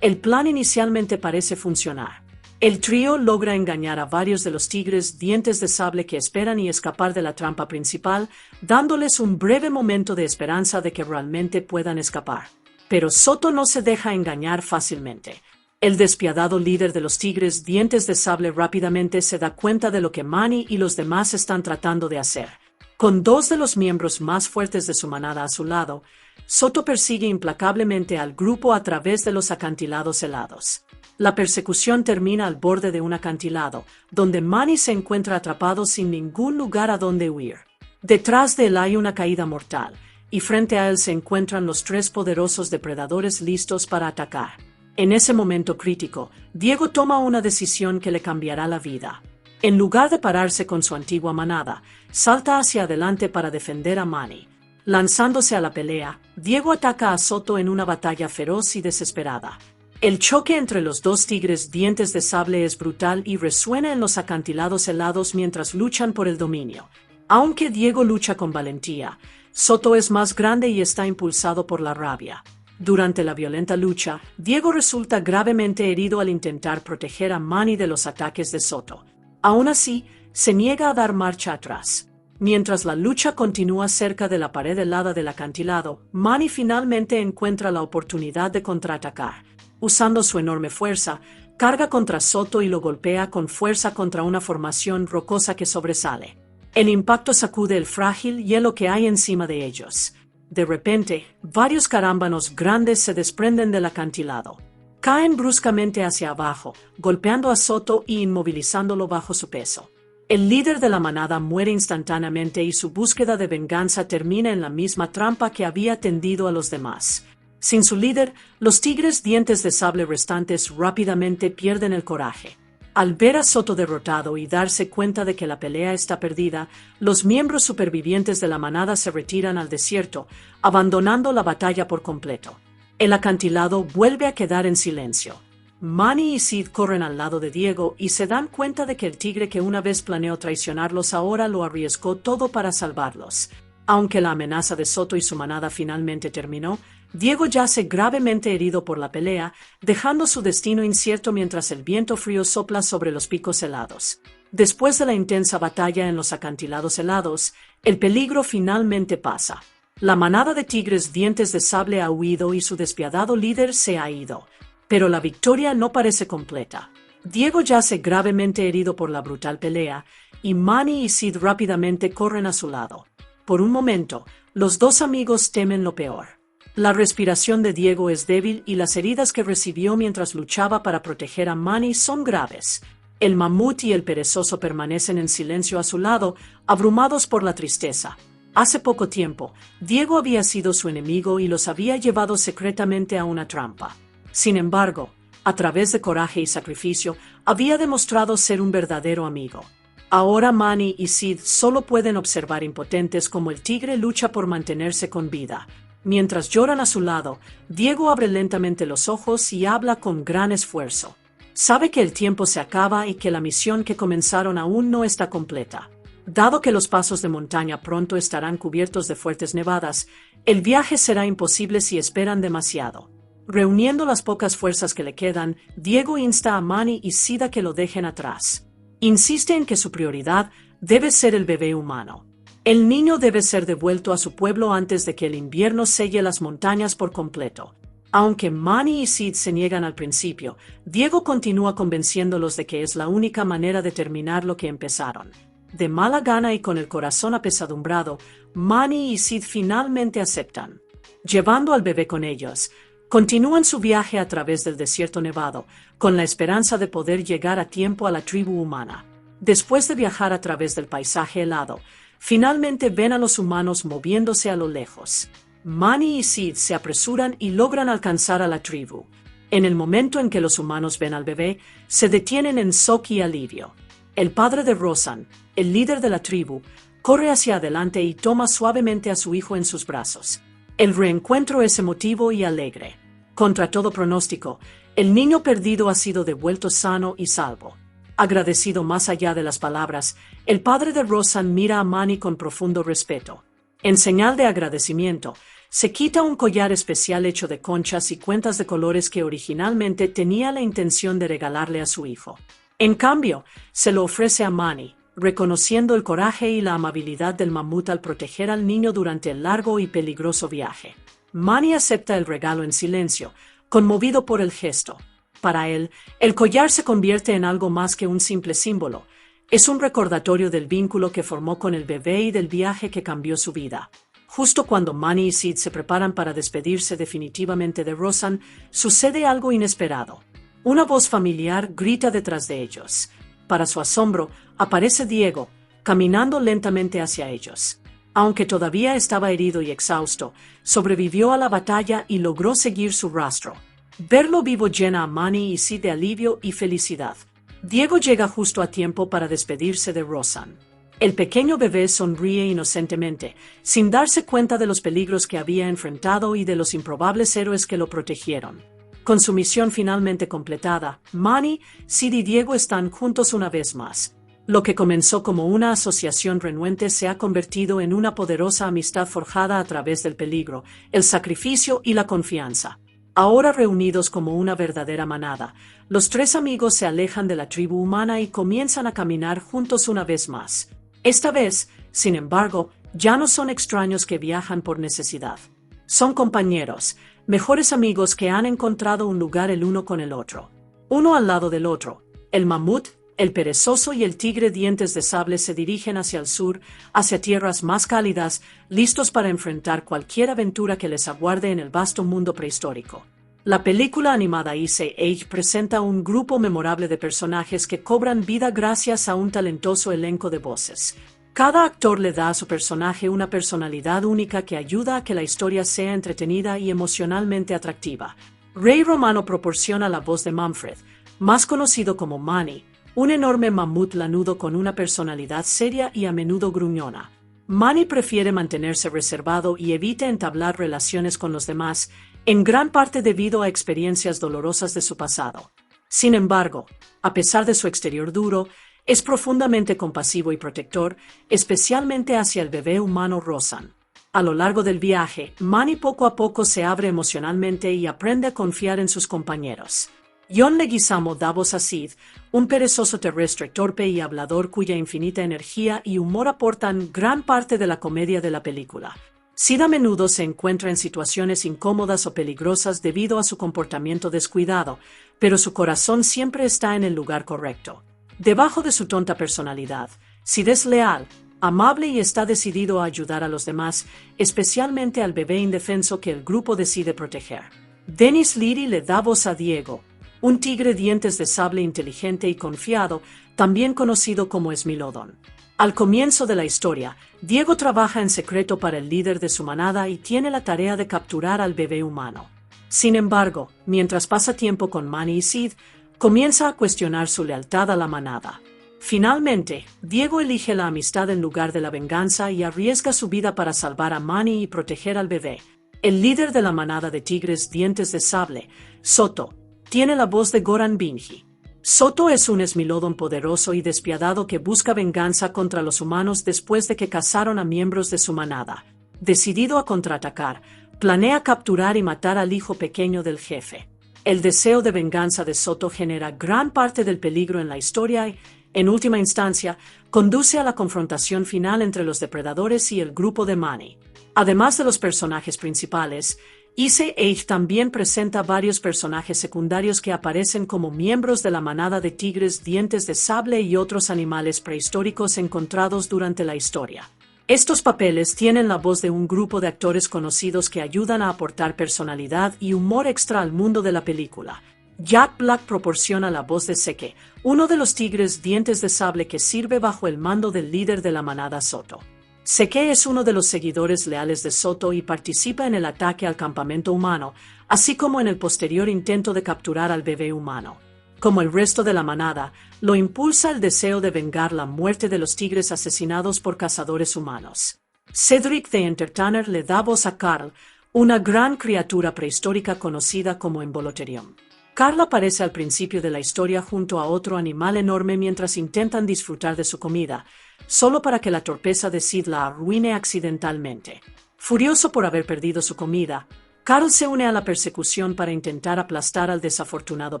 el plan inicialmente parece funcionar. El trío logra engañar a varios de los tigres dientes de sable que esperan y escapar de la trampa principal, dándoles un breve momento de esperanza de que realmente puedan escapar. Pero Soto no se deja engañar fácilmente. El despiadado líder de los tigres dientes de sable rápidamente se da cuenta de lo que Manny y los demás están tratando de hacer. Con dos de los miembros más fuertes de su manada a su lado, Soto persigue implacablemente al grupo a través de los acantilados helados. La persecución termina al borde de un acantilado, donde Manny se encuentra atrapado sin ningún lugar a donde huir. Detrás de él hay una caída mortal, y frente a él se encuentran los tres poderosos depredadores listos para atacar. En ese momento crítico, Diego toma una decisión que le cambiará la vida. En lugar de pararse con su antigua manada, salta hacia adelante para defender a Manny. Lanzándose a la pelea, Diego ataca a Soto en una batalla feroz y desesperada. El choque entre los dos tigres dientes de sable es brutal y resuena en los acantilados helados mientras luchan por el dominio. Aunque Diego lucha con valentía, Soto es más grande y está impulsado por la rabia. Durante la violenta lucha, Diego resulta gravemente herido al intentar proteger a Manny de los ataques de Soto. Aún así, se niega a dar marcha atrás. Mientras la lucha continúa cerca de la pared helada del acantilado, Manny finalmente encuentra la oportunidad de contraatacar. Usando su enorme fuerza, carga contra Soto y lo golpea con fuerza contra una formación rocosa que sobresale. El impacto sacude el frágil hielo que hay encima de ellos. De repente, varios carámbanos grandes se desprenden del acantilado. Caen bruscamente hacia abajo, golpeando a Soto y inmovilizándolo bajo su peso. El líder de la manada muere instantáneamente y su búsqueda de venganza termina en la misma trampa que había tendido a los demás. Sin su líder, los tigres dientes de sable restantes rápidamente pierden el coraje. Al ver a Soto derrotado y darse cuenta de que la pelea está perdida, los miembros supervivientes de la manada se retiran al desierto, abandonando la batalla por completo. El acantilado vuelve a quedar en silencio. Manny y Sid corren al lado de Diego y se dan cuenta de que el tigre que una vez planeó traicionarlos ahora lo arriesgó todo para salvarlos. Aunque la amenaza de Soto y su manada finalmente terminó, Diego yace gravemente herido por la pelea, dejando su destino incierto mientras el viento frío sopla sobre los picos helados. Después de la intensa batalla en los acantilados helados, el peligro finalmente pasa. La manada de tigres dientes de sable ha huido y su despiadado líder se ha ido. Pero la victoria no parece completa. Diego yace gravemente herido por la brutal pelea, y Manny y Sid rápidamente corren a su lado. Por un momento, los dos amigos temen lo peor. La respiración de Diego es débil y las heridas que recibió mientras luchaba para proteger a Manny son graves. El mamut y el perezoso permanecen en silencio a su lado, abrumados por la tristeza. Hace poco tiempo, Diego había sido su enemigo y los había llevado secretamente a una trampa. Sin embargo, a través de coraje y sacrificio, había demostrado ser un verdadero amigo. Ahora Manny y Sid solo pueden observar impotentes como el tigre lucha por mantenerse con vida. Mientras lloran a su lado, Diego abre lentamente los ojos y habla con gran esfuerzo. Sabe que el tiempo se acaba y que la misión que comenzaron aún no está completa. Dado que los pasos de montaña pronto estarán cubiertos de fuertes nevadas, el viaje será imposible si esperan demasiado. Reuniendo las pocas fuerzas que le quedan, Diego insta a Manny y Sid a que lo dejen atrás. Insiste en que su prioridad debe ser el bebé humano. El niño debe ser devuelto a su pueblo antes de que el invierno selle las montañas por completo. Aunque Manny y Sid se niegan al principio, Diego continúa convenciéndolos de que es la única manera de terminar lo que empezaron. De mala gana y con el corazón apesadumbrado, Manny y Sid finalmente aceptan. Llevando al bebé con ellos, continúan su viaje a través del desierto nevado, con la esperanza de poder llegar a tiempo a la tribu humana. Después de viajar a través del paisaje helado, finalmente ven a los humanos moviéndose a lo lejos. Manny y Sid se apresuran y logran alcanzar a la tribu. En el momento en que los humanos ven al bebé, se detienen en shock y alivio. El padre de Rosan, el líder de la tribu, corre hacia adelante y toma suavemente a su hijo en sus brazos. El reencuentro es emotivo y alegre. Contra todo pronóstico, el niño perdido ha sido devuelto sano y salvo. Agradecido más allá de las palabras, el padre de Rosan mira a Manny con profundo respeto. En señal de agradecimiento, se quita un collar especial hecho de conchas y cuentas de colores que originalmente tenía la intención de regalarle a su hijo. En cambio, se lo ofrece a Manny, reconociendo el coraje y la amabilidad del mamut al proteger al niño durante el largo y peligroso viaje. Manny acepta el regalo en silencio, conmovido por el gesto. Para él, el collar se convierte en algo más que un simple símbolo. Es un recordatorio del vínculo que formó con el bebé y del viaje que cambió su vida. Justo cuando Manny y Sid se preparan para despedirse definitivamente de Rosan, sucede algo inesperado. Una voz familiar grita detrás de ellos. Para su asombro, aparece Diego, caminando lentamente hacia ellos. Aunque todavía estaba herido y exhausto, sobrevivió a la batalla y logró seguir su rastro. Verlo vivo llena a Manny y Sid de alivio y felicidad. Diego llega justo a tiempo para despedirse de Rosan. El pequeño bebé sonríe inocentemente, sin darse cuenta de los peligros que había enfrentado y de los improbables héroes que lo protegieron. Con su misión finalmente completada, Manny, Sid y Diego están juntos una vez más. Lo que comenzó como una asociación renuente se ha convertido en una poderosa amistad forjada a través del peligro, el sacrificio y la confianza. Ahora reunidos como una verdadera manada, los tres amigos se alejan de la tribu humana y comienzan a caminar juntos una vez más. Esta vez, sin embargo, ya no son extraños que viajan por necesidad. Son compañeros, mejores amigos que han encontrado un lugar el uno con el otro. Uno al lado del otro, el mamut, el perezoso y el tigre dientes de sable se dirigen hacia el sur, hacia tierras más cálidas, listos para enfrentar cualquier aventura que les aguarde en el vasto mundo prehistórico. La película animada Ice Age presenta un grupo memorable de personajes que cobran vida gracias a un talentoso elenco de voces. Cada actor le da a su personaje una personalidad única que ayuda a que la historia sea entretenida y emocionalmente atractiva. Ray Romano proporciona la voz de Manfred, más conocido como Manny, un enorme mamut lanudo con una personalidad seria y a menudo gruñona. Manny prefiere mantenerse reservado y evita entablar relaciones con los demás, en gran parte debido a experiencias dolorosas de su pasado. Sin embargo, a pesar de su exterior duro, es profundamente compasivo y protector, especialmente hacia el bebé humano Rosan. A lo largo del viaje, Manny poco a poco se abre emocionalmente y aprende a confiar en sus compañeros. John Leguizamo da voz a Sid, un perezoso terrestre torpe y hablador cuya infinita energía y humor aportan gran parte de la comedia de la película. Sid a menudo se encuentra en situaciones incómodas o peligrosas debido a su comportamiento descuidado, pero su corazón siempre está en el lugar correcto. Debajo de su tonta personalidad, Sid es leal, amable y está decidido a ayudar a los demás, especialmente al bebé indefenso que el grupo decide proteger. Dennis Leary le da voz a Diego, un tigre dientes de sable inteligente y confiado, también conocido como Smilodon. Al comienzo de la historia, Diego trabaja en secreto para el líder de su manada y tiene la tarea de capturar al bebé humano. Sin embargo, mientras pasa tiempo con Manny y Sid, comienza a cuestionar su lealtad a la manada. Finalmente, Diego elige la amistad en lugar de la venganza y arriesga su vida para salvar a Manny y proteger al bebé. El líder de la manada de tigres dientes de sable, Soto, tiene la voz de Goran Bingi. Soto es un Smilodon poderoso y despiadado que busca venganza contra los humanos después de que cazaron a miembros de su manada. Decidido a contraatacar, planea capturar y matar al hijo pequeño del jefe. El deseo de venganza de Soto genera gran parte del peligro en la historia en última instancia, conduce a la confrontación final entre los depredadores y el grupo de Manny. Además de los personajes principales, Ice Age también presenta varios personajes secundarios que aparecen como miembros de la manada de tigres dientes de sable y otros animales prehistóricos encontrados durante la historia. Estos papeles tienen la voz de un grupo de actores conocidos que ayudan a aportar personalidad y humor extra al mundo de la película. Jack Black proporciona la voz de Seke, uno de los tigres dientes de sable que sirve bajo el mando del líder de la manada Soto. Seke es uno de los seguidores leales de Soto y participa en el ataque al campamento humano, así como en el posterior intento de capturar al bebé humano. Como el resto de la manada, lo impulsa el deseo de vengar la muerte de los tigres asesinados por cazadores humanos. Cedric the Entertainer le da voz a Carl, una gran criatura prehistórica conocida como Emboloterium. Carl aparece al principio de la historia junto a otro animal enorme mientras intentan disfrutar de su comida, solo para que la torpeza de Sid la arruine accidentalmente. Furioso por haber perdido su comida, Carl se une a la persecución para intentar aplastar al desafortunado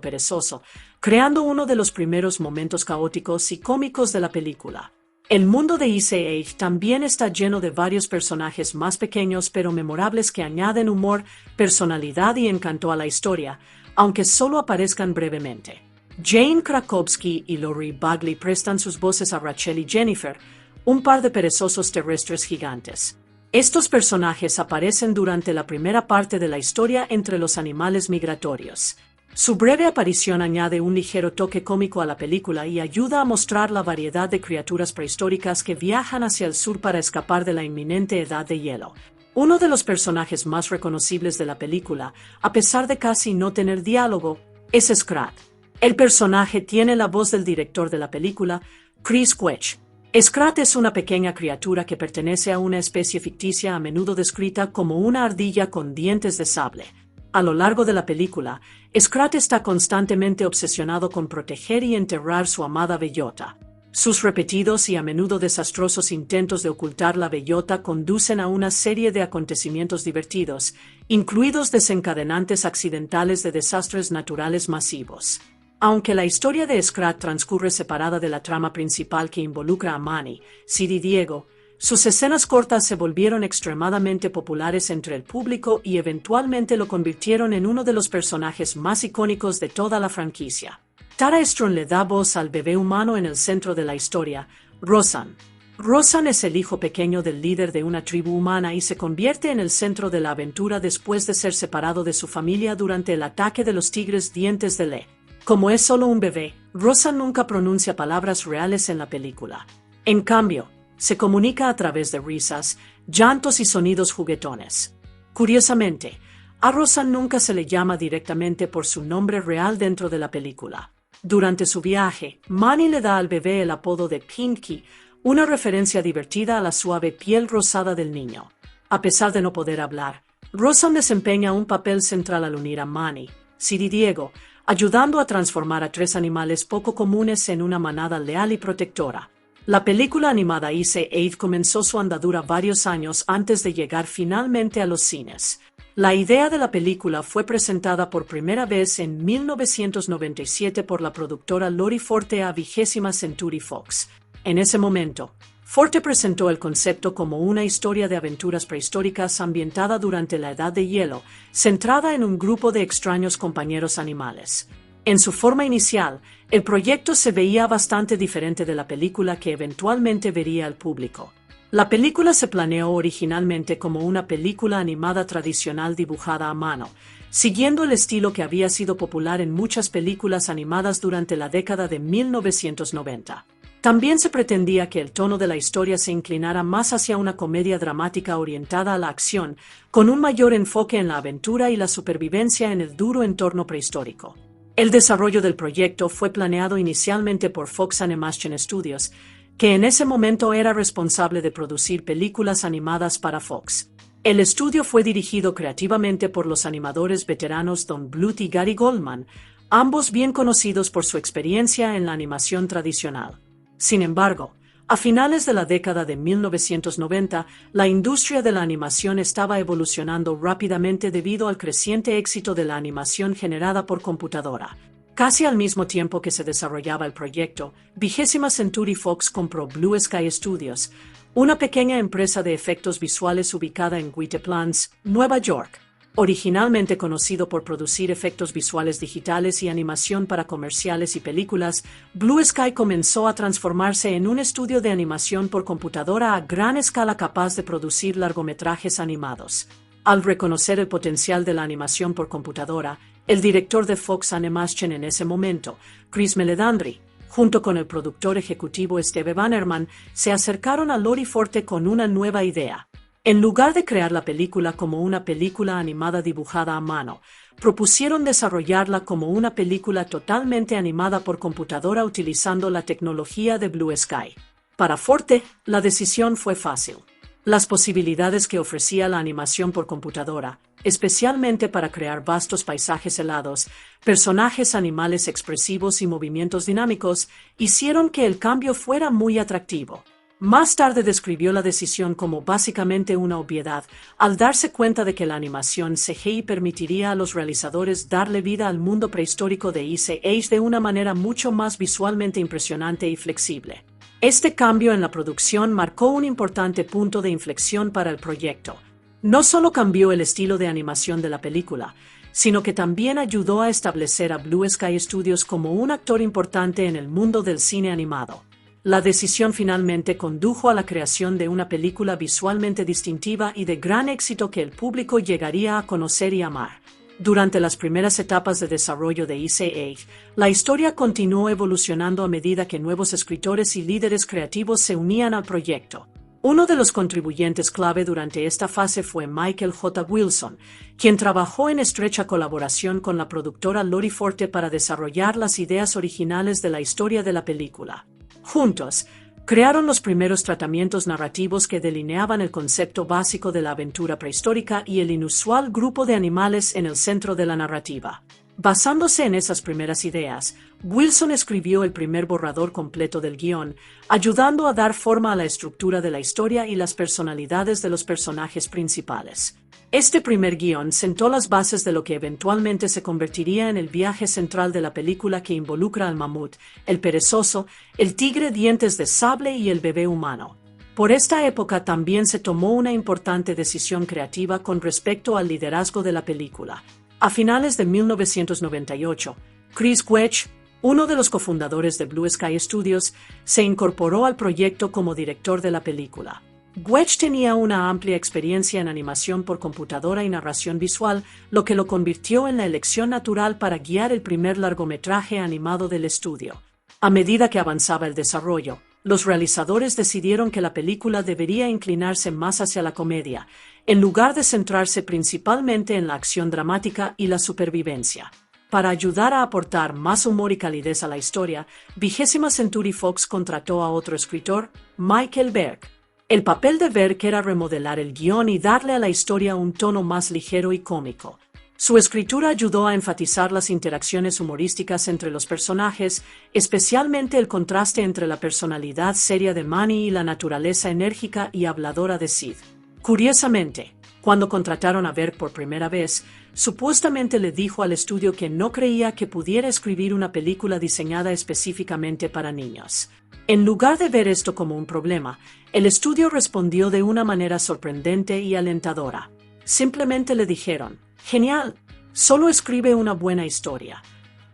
perezoso, creando uno de los primeros momentos caóticos y cómicos de la película. El mundo de Ice Age también está lleno de varios personajes más pequeños pero memorables que añaden humor, personalidad y encanto a la historia, aunque solo aparezcan brevemente. Jane Krakowski y Lori Bagley prestan sus voces a Rachel y Jennifer, un par de perezosos terrestres gigantes. Estos personajes aparecen durante la primera parte de la historia entre los animales migratorios. Su breve aparición añade un ligero toque cómico a la película y ayuda a mostrar la variedad de criaturas prehistóricas que viajan hacia el sur para escapar de la inminente edad de hielo. Uno de los personajes más reconocibles de la película, a pesar de casi no tener diálogo, es Scrat. El personaje tiene la voz del director de la película, Chris Quetch. Scrat es una pequeña criatura que pertenece a una especie ficticia a menudo descrita como una ardilla con dientes de sable. A lo largo de la película, Scrat está constantemente obsesionado con proteger y enterrar su amada bellota. Sus repetidos y a menudo desastrosos intentos de ocultar la bellota conducen a una serie de acontecimientos divertidos, incluidos desencadenantes accidentales de desastres naturales masivos. Aunque la historia de Scrat transcurre separada de la trama principal que involucra a Manny, Sid y Diego, sus escenas cortas se volvieron extremadamente populares entre el público y eventualmente lo convirtieron en uno de los personajes más icónicos de toda la franquicia. Tara Strong le da voz al bebé humano en el centro de la historia, Rosan. Rosan es el hijo pequeño del líder de una tribu humana y se convierte en el centro de la aventura después de ser separado de su familia durante el ataque de los tigres dientes de Le. Como es solo un bebé, Rosan nunca pronuncia palabras reales en la película. En cambio, se comunica a través de risas, llantos y sonidos juguetones. Curiosamente, a Rosan nunca se le llama directamente por su nombre real dentro de la película. Durante su viaje, Manny le da al bebé el apodo de Pinky, una referencia divertida a la suave piel rosada del niño. A pesar de no poder hablar, Rosan desempeña un papel central al unir a Manny, Sid y Diego, ayudando a transformar a tres animales poco comunes en una manada leal y protectora. La película animada Ice Age comenzó su andadura varios años antes de llegar finalmente a los cines. La idea de la película fue presentada por primera vez en 1997 por la productora Lori Forte a 20th Century Fox. En ese momento, Forte presentó el concepto como una historia de aventuras prehistóricas ambientada durante la Edad de Hielo, centrada en un grupo de extraños compañeros animales. En su forma inicial, el proyecto se veía bastante diferente de la película que eventualmente vería al público. La película se planeó originalmente como una película animada tradicional dibujada a mano, siguiendo el estilo que había sido popular en muchas películas animadas durante la década de 1990. También se pretendía que el tono de la historia se inclinara más hacia una comedia dramática orientada a la acción, con un mayor enfoque en la aventura y la supervivencia en el duro entorno prehistórico. El desarrollo del proyecto fue planeado inicialmente por Fox Animation Studios, que en ese momento era responsable de producir películas animadas para Fox. El estudio fue dirigido creativamente por los animadores veteranos Don Bluth y Gary Goldman, ambos bien conocidos por su experiencia en la animación tradicional. Sin embargo, a finales de la década de 1990, la industria de la animación estaba evolucionando rápidamente debido al creciente éxito de la animación generada por computadora. Casi al mismo tiempo que se desarrollaba el proyecto, 20th Century Fox compró Blue Sky Studios, una pequeña empresa de efectos visuales ubicada en White Plains, Nueva York. Originalmente conocido por producir efectos visuales digitales y animación para comerciales y películas, Blue Sky comenzó a transformarse en un estudio de animación por computadora a gran escala capaz de producir largometrajes animados. Al reconocer el potencial de la animación por computadora, el director de Fox Animation en ese momento, Chris Meledandri, junto con el productor ejecutivo Steve Bannerman, se acercaron a Lori Forte con una nueva idea. En lugar de crear la película como una película animada dibujada a mano, propusieron desarrollarla como una película totalmente animada por computadora utilizando la tecnología de Blue Sky. Para Forte, la decisión fue fácil. Las posibilidades que ofrecía la animación por computadora, especialmente para crear vastos paisajes helados, personajes animales expresivos y movimientos dinámicos, hicieron que el cambio fuera muy atractivo. Más tarde describió la decisión como básicamente una obviedad, al darse cuenta de que la animación CGI permitiría a los realizadores darle vida al mundo prehistórico de Ice Age de una manera mucho más visualmente impresionante y flexible. Este cambio en la producción marcó un importante punto de inflexión para el proyecto. No solo cambió el estilo de animación de la película, sino que también ayudó a establecer a Blue Sky Studios como un actor importante en el mundo del cine animado. La decisión finalmente condujo a la creación de una película visualmente distintiva y de gran éxito que el público llegaría a conocer y amar. Durante las primeras etapas de desarrollo de Ice Age, la historia continuó evolucionando a medida que nuevos escritores y líderes creativos se unían al proyecto. Uno de los contribuyentes clave durante esta fase fue Michael J. Wilson, quien trabajó en estrecha colaboración con la productora Lori Forte para desarrollar las ideas originales de la historia de la película. Juntos, crearon los primeros tratamientos narrativos que delineaban el concepto básico de la aventura prehistórica y el inusual grupo de animales en el centro de la narrativa. Basándose en esas primeras ideas, Wilson escribió el primer borrador completo del guión, ayudando a dar forma a la estructura de la historia y las personalidades de los personajes principales. Este primer guión sentó las bases de lo que eventualmente se convertiría en el viaje central de la película que involucra al mamut, el perezoso, el tigre dientes de sable y el bebé humano. Por esta época también se tomó una importante decisión creativa con respecto al liderazgo de la película. A finales de 1998, Chris Wedge, uno de los cofundadores de Blue Sky Studios, se incorporó al proyecto como director de la película. Wedge tenía una amplia experiencia en animación por computadora y narración visual, lo que lo convirtió en la elección natural para guiar el primer largometraje animado del estudio. A medida que avanzaba el desarrollo, los realizadores decidieron que la película debería inclinarse más hacia la comedia, en lugar de centrarse principalmente en la acción dramática y la supervivencia. Para ayudar a aportar más humor y calidez a la historia, 20th Century Fox contrató a otro escritor, Michael Berg. El papel de Berg era remodelar el guión y darle a la historia un tono más ligero y cómico. Su escritura ayudó a enfatizar las interacciones humorísticas entre los personajes, especialmente el contraste entre la personalidad seria de Manny y la naturaleza enérgica y habladora de Sid. Curiosamente, cuando contrataron a Berg por primera vez, supuestamente le dijo al estudio que no creía que pudiera escribir una película diseñada específicamente para niños. En lugar de ver esto como un problema, el estudio respondió de una manera sorprendente y alentadora. Simplemente le dijeron, «Genial, solo escribe una buena historia».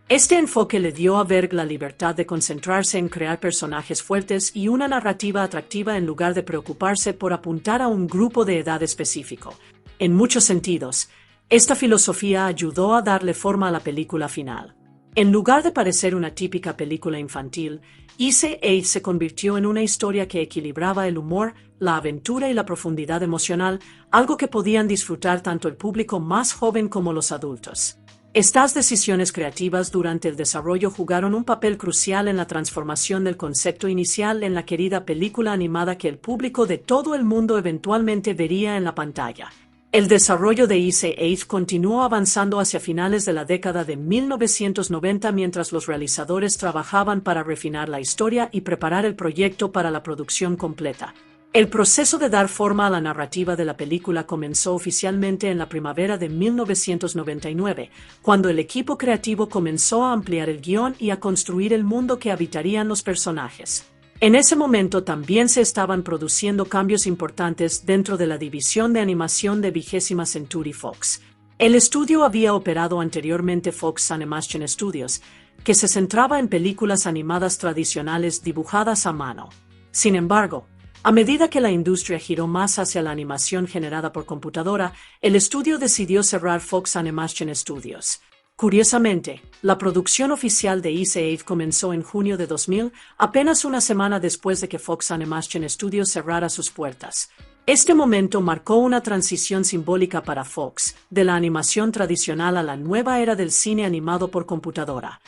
Este enfoque le dio a Berg la libertad de concentrarse en crear personajes fuertes y una narrativa atractiva en lugar de preocuparse por apuntar a un grupo de edad específico. En muchos sentidos, esta filosofía ayudó a darle forma a la película final. En lugar de parecer una típica película infantil, Ice Age se convirtió en una historia que equilibraba el humor, la aventura y la profundidad emocional, algo que podían disfrutar tanto el público más joven como los adultos. Estas decisiones creativas durante el desarrollo jugaron un papel crucial en la transformación del concepto inicial en la querida película animada que el público de todo el mundo eventualmente vería en la pantalla. El desarrollo de Ice Age continuó avanzando hacia finales de la década de 1990 mientras los realizadores trabajaban para refinar la historia y preparar el proyecto para la producción completa. El proceso de dar forma a la narrativa de la película comenzó oficialmente en la primavera de 1999, cuando el equipo creativo comenzó a ampliar el guión y a construir el mundo que habitarían los personajes. En ese momento también se estaban produciendo cambios importantes dentro de la división de animación de 20ª Century Fox. El estudio había operado anteriormente Fox Animation Studios, que se centraba en películas animadas tradicionales dibujadas a mano. Sin embargo, a medida que la industria giró más hacia la animación generada por computadora, el estudio decidió cerrar Fox Animation Studios. Curiosamente, la producción oficial de Ice Age comenzó en junio de 2000, apenas una semana después de que Fox Animation Studios cerrara sus puertas. Este momento marcó una transición simbólica para Fox, de la animación tradicional a la nueva era del cine animado por computadora.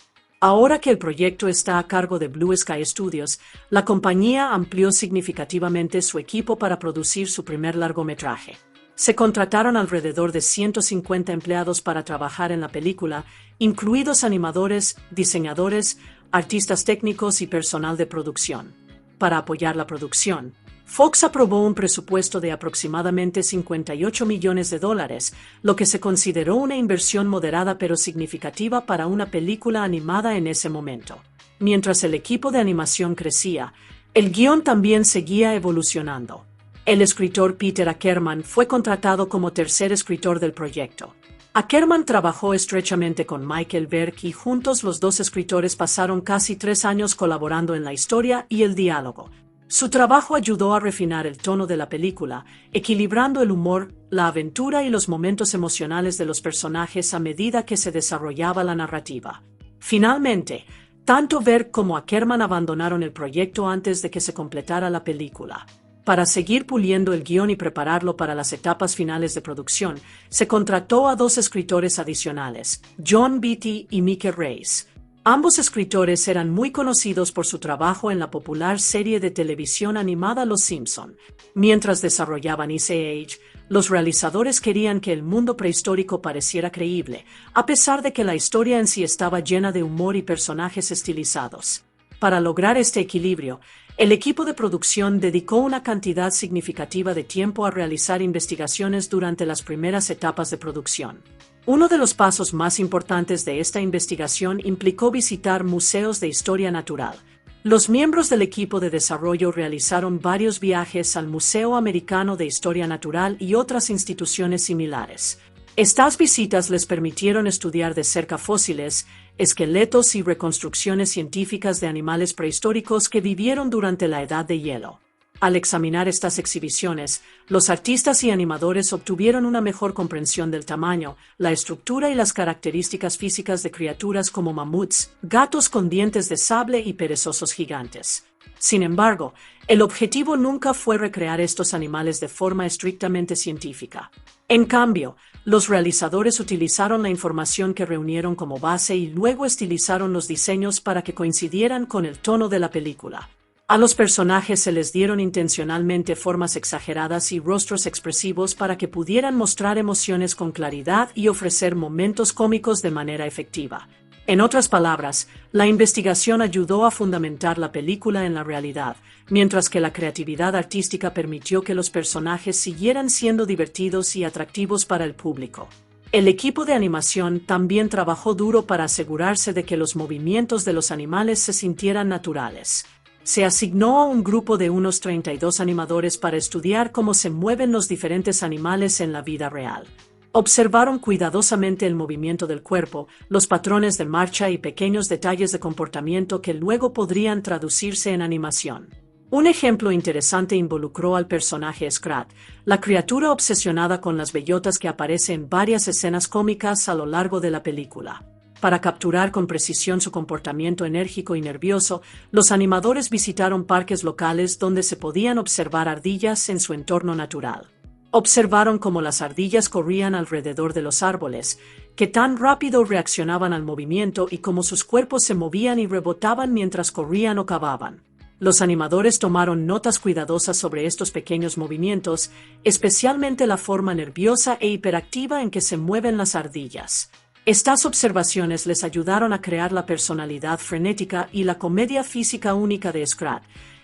Ahora que el proyecto está a cargo de Blue Sky Studios, la compañía amplió significativamente su equipo para producir su primer largometraje. Se contrataron alrededor de 150 empleados para trabajar en la película, incluidos animadores, diseñadores, artistas técnicos y personal de producción. Para apoyar la producción, Fox aprobó un presupuesto de aproximadamente $58 millones, lo que se consideró una inversión moderada pero significativa para una película animada en ese momento. Mientras el equipo de animación crecía, el guión también seguía evolucionando. El escritor Peter Ackerman fue contratado como tercer escritor del proyecto. Ackerman trabajó estrechamente con Michael Berg y juntos los dos escritores pasaron casi 3 años colaborando en la historia y el diálogo. Su trabajo ayudó a refinar el tono de la película, equilibrando el humor, la aventura y los momentos emocionales de los personajes a medida que se desarrollaba la narrativa. Finalmente, tanto Berg como Ackerman abandonaron el proyecto antes de que se completara la película. Para seguir puliendo el guión y prepararlo para las etapas finales de producción, se contrató a 2 escritores adicionales, John Beatty y Mike Reiss. Ambos escritores eran muy conocidos por su trabajo en la popular serie de televisión animada Los Simpson. Mientras desarrollaban Ice Age, los realizadores querían que el mundo prehistórico pareciera creíble, a pesar de que la historia en sí estaba llena de humor y personajes estilizados. Para lograr este equilibrio, el equipo de producción dedicó una cantidad significativa de tiempo a realizar investigaciones durante las primeras etapas de producción. Uno de los pasos más importantes de esta investigación implicó visitar museos de historia natural. Los miembros del equipo de desarrollo realizaron varios viajes al Museo Americano de Historia Natural y otras instituciones similares. Estas visitas les permitieron estudiar de cerca fósiles, esqueletos y reconstrucciones científicas de animales prehistóricos que vivieron durante la Edad de Hielo. Al examinar estas exhibiciones, los artistas y animadores obtuvieron una mejor comprensión del tamaño, la estructura y las características físicas de criaturas como mamuts, gatos con dientes de sable y perezosos gigantes. Sin embargo, el objetivo nunca fue recrear estos animales de forma estrictamente científica. En cambio, los realizadores utilizaron la información que reunieron como base y luego estilizaron los diseños para que coincidieran con el tono de la película. A los personajes se les dieron intencionalmente formas exageradas y rostros expresivos para que pudieran mostrar emociones con claridad y ofrecer momentos cómicos de manera efectiva. En otras palabras, la investigación ayudó a fundamentar la película en la realidad, mientras que la creatividad artística permitió que los personajes siguieran siendo divertidos y atractivos para el público. El equipo de animación también trabajó duro para asegurarse de que los movimientos de los animales se sintieran naturales. Se asignó a un grupo de unos 32 animadores para estudiar cómo se mueven los diferentes animales en la vida real. Observaron cuidadosamente el movimiento del cuerpo, los patrones de marcha y pequeños detalles de comportamiento que luego podrían traducirse en animación. Un ejemplo interesante involucró al personaje Scrat, la criatura obsesionada con las bellotas que aparece en varias escenas cómicas a lo largo de la película. Para capturar con precisión su comportamiento enérgico y nervioso, los animadores visitaron parques locales donde se podían observar ardillas en su entorno natural. Observaron cómo las ardillas corrían alrededor de los árboles, que tan rápido reaccionaban al movimiento y cómo sus cuerpos se movían y rebotaban mientras corrían o cavaban. Los animadores tomaron notas cuidadosas sobre estos pequeños movimientos, especialmente la forma nerviosa e hiperactiva en que se mueven las ardillas. Estas observaciones les ayudaron a crear la personalidad frenética y la comedia física única de Scrat,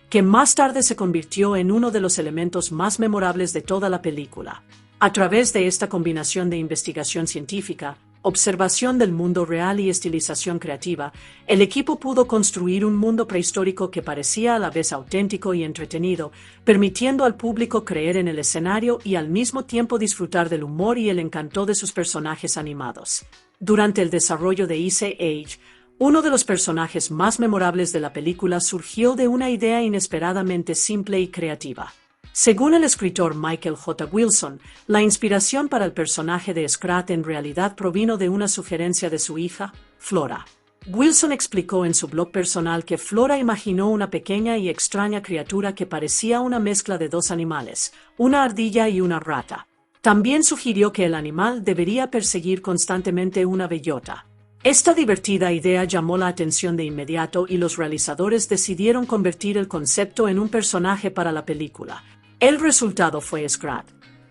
que más tarde se convirtió en uno de los elementos más memorables de toda la película. A través de esta combinación de investigación científica, observación del mundo real y estilización creativa, el equipo pudo construir un mundo prehistórico que parecía a la vez auténtico y entretenido, permitiendo al público creer en el escenario y al mismo tiempo disfrutar del humor y el encanto de sus personajes animados. Durante el desarrollo de Ice Age, uno de los personajes más memorables de la película surgió de una idea inesperadamente simple y creativa. Según el escritor Michael J. Wilson, la inspiración para el personaje de Scrat en realidad provino de una sugerencia de su hija, Flora. Wilson explicó en su blog personal que Flora imaginó una pequeña y extraña criatura que parecía una mezcla de dos animales, una ardilla y una rata. También sugirió que el animal debería perseguir constantemente una bellota. Esta divertida idea llamó la atención de inmediato y los realizadores decidieron convertir el concepto en un personaje para la película. El resultado fue Scrat,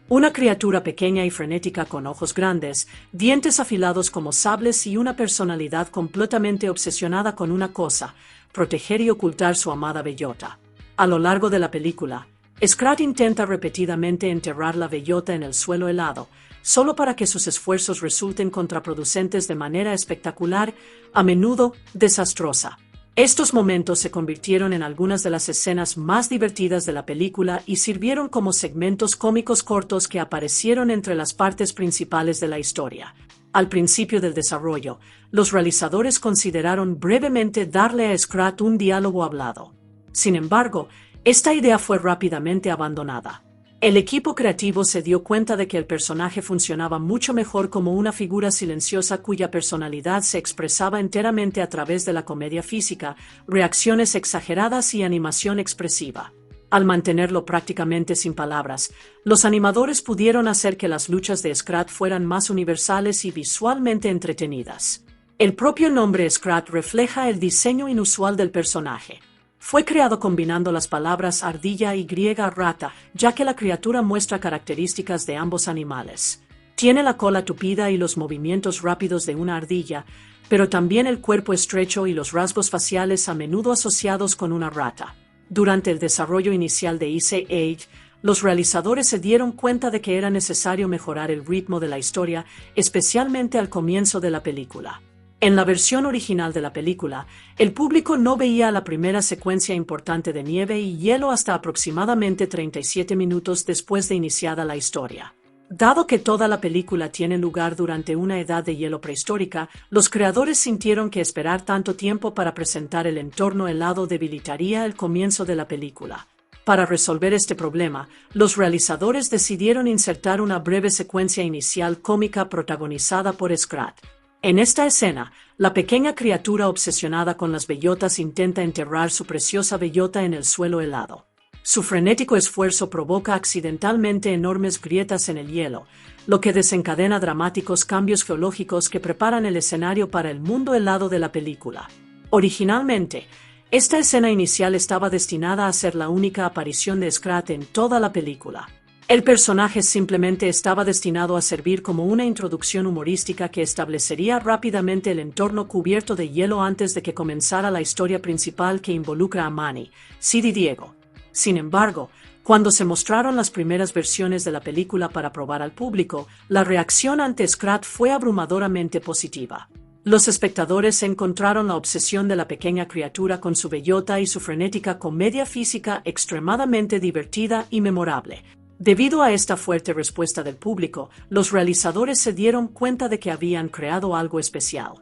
una criatura pequeña y frenética con ojos grandes, dientes afilados como sables y una personalidad completamente obsesionada con una cosa: proteger y ocultar su amada bellota. A lo largo de la película, Scrat intenta repetidamente enterrar la bellota en el suelo helado, solo para que sus esfuerzos resulten contraproducentes de manera espectacular, a menudo desastrosa. Estos momentos se convirtieron en algunas de las escenas más divertidas de la película y sirvieron como segmentos cómicos cortos que aparecieron entre las partes principales de la historia. Al principio del desarrollo, los realizadores consideraron brevemente darle a Scrat un diálogo hablado. Sin embargo, esta idea fue rápidamente abandonada. El equipo creativo se dio cuenta de que el personaje funcionaba mucho mejor como una figura silenciosa cuya personalidad se expresaba enteramente a través de la comedia física, reacciones exageradas y animación expresiva. Al mantenerlo prácticamente sin palabras, los animadores pudieron hacer que las luchas de Scrat fueran más universales y visualmente entretenidas. El propio nombre Scrat refleja el diseño inusual del personaje. Fue creado combinando las palabras ardilla y rata, ya que la criatura muestra características de ambos animales. Tiene la cola tupida y los movimientos rápidos de una ardilla, pero también el cuerpo estrecho y los rasgos faciales a menudo asociados con una rata. Durante el desarrollo inicial de Ice Age, los realizadores se dieron cuenta de que era necesario mejorar el ritmo de la historia, especialmente al comienzo de la película. En la versión original de la película, el público no veía la primera secuencia importante de nieve y hielo hasta aproximadamente 37 minutos después de iniciada la historia. Dado que toda la película tiene lugar durante una edad de hielo prehistórica, los creadores sintieron que esperar tanto tiempo para presentar el entorno helado debilitaría el comienzo de la película. Para resolver este problema, los realizadores decidieron insertar una breve secuencia inicial cómica protagonizada por Scrat. En esta escena, la pequeña criatura obsesionada con las bellotas intenta enterrar su preciosa bellota en el suelo helado. Su frenético esfuerzo provoca accidentalmente enormes grietas en el hielo, lo que desencadena dramáticos cambios geológicos que preparan el escenario para el mundo helado de la película. Originalmente, esta escena inicial estaba destinada a ser la única aparición de Scrat en toda la película. El personaje simplemente estaba destinado a servir como una introducción humorística que establecería rápidamente el entorno cubierto de hielo antes de que comenzara la historia principal que involucra a Manny, Sid y Diego. Sin embargo, cuando se mostraron las primeras versiones de la película para probar al público, la reacción ante Scrat fue abrumadoramente positiva. Los espectadores encontraron la obsesión de la pequeña criatura con su bellota y su frenética comedia física extremadamente divertida y memorable. Debido a esta fuerte respuesta del público, los realizadores se dieron cuenta de que habían creado algo especial.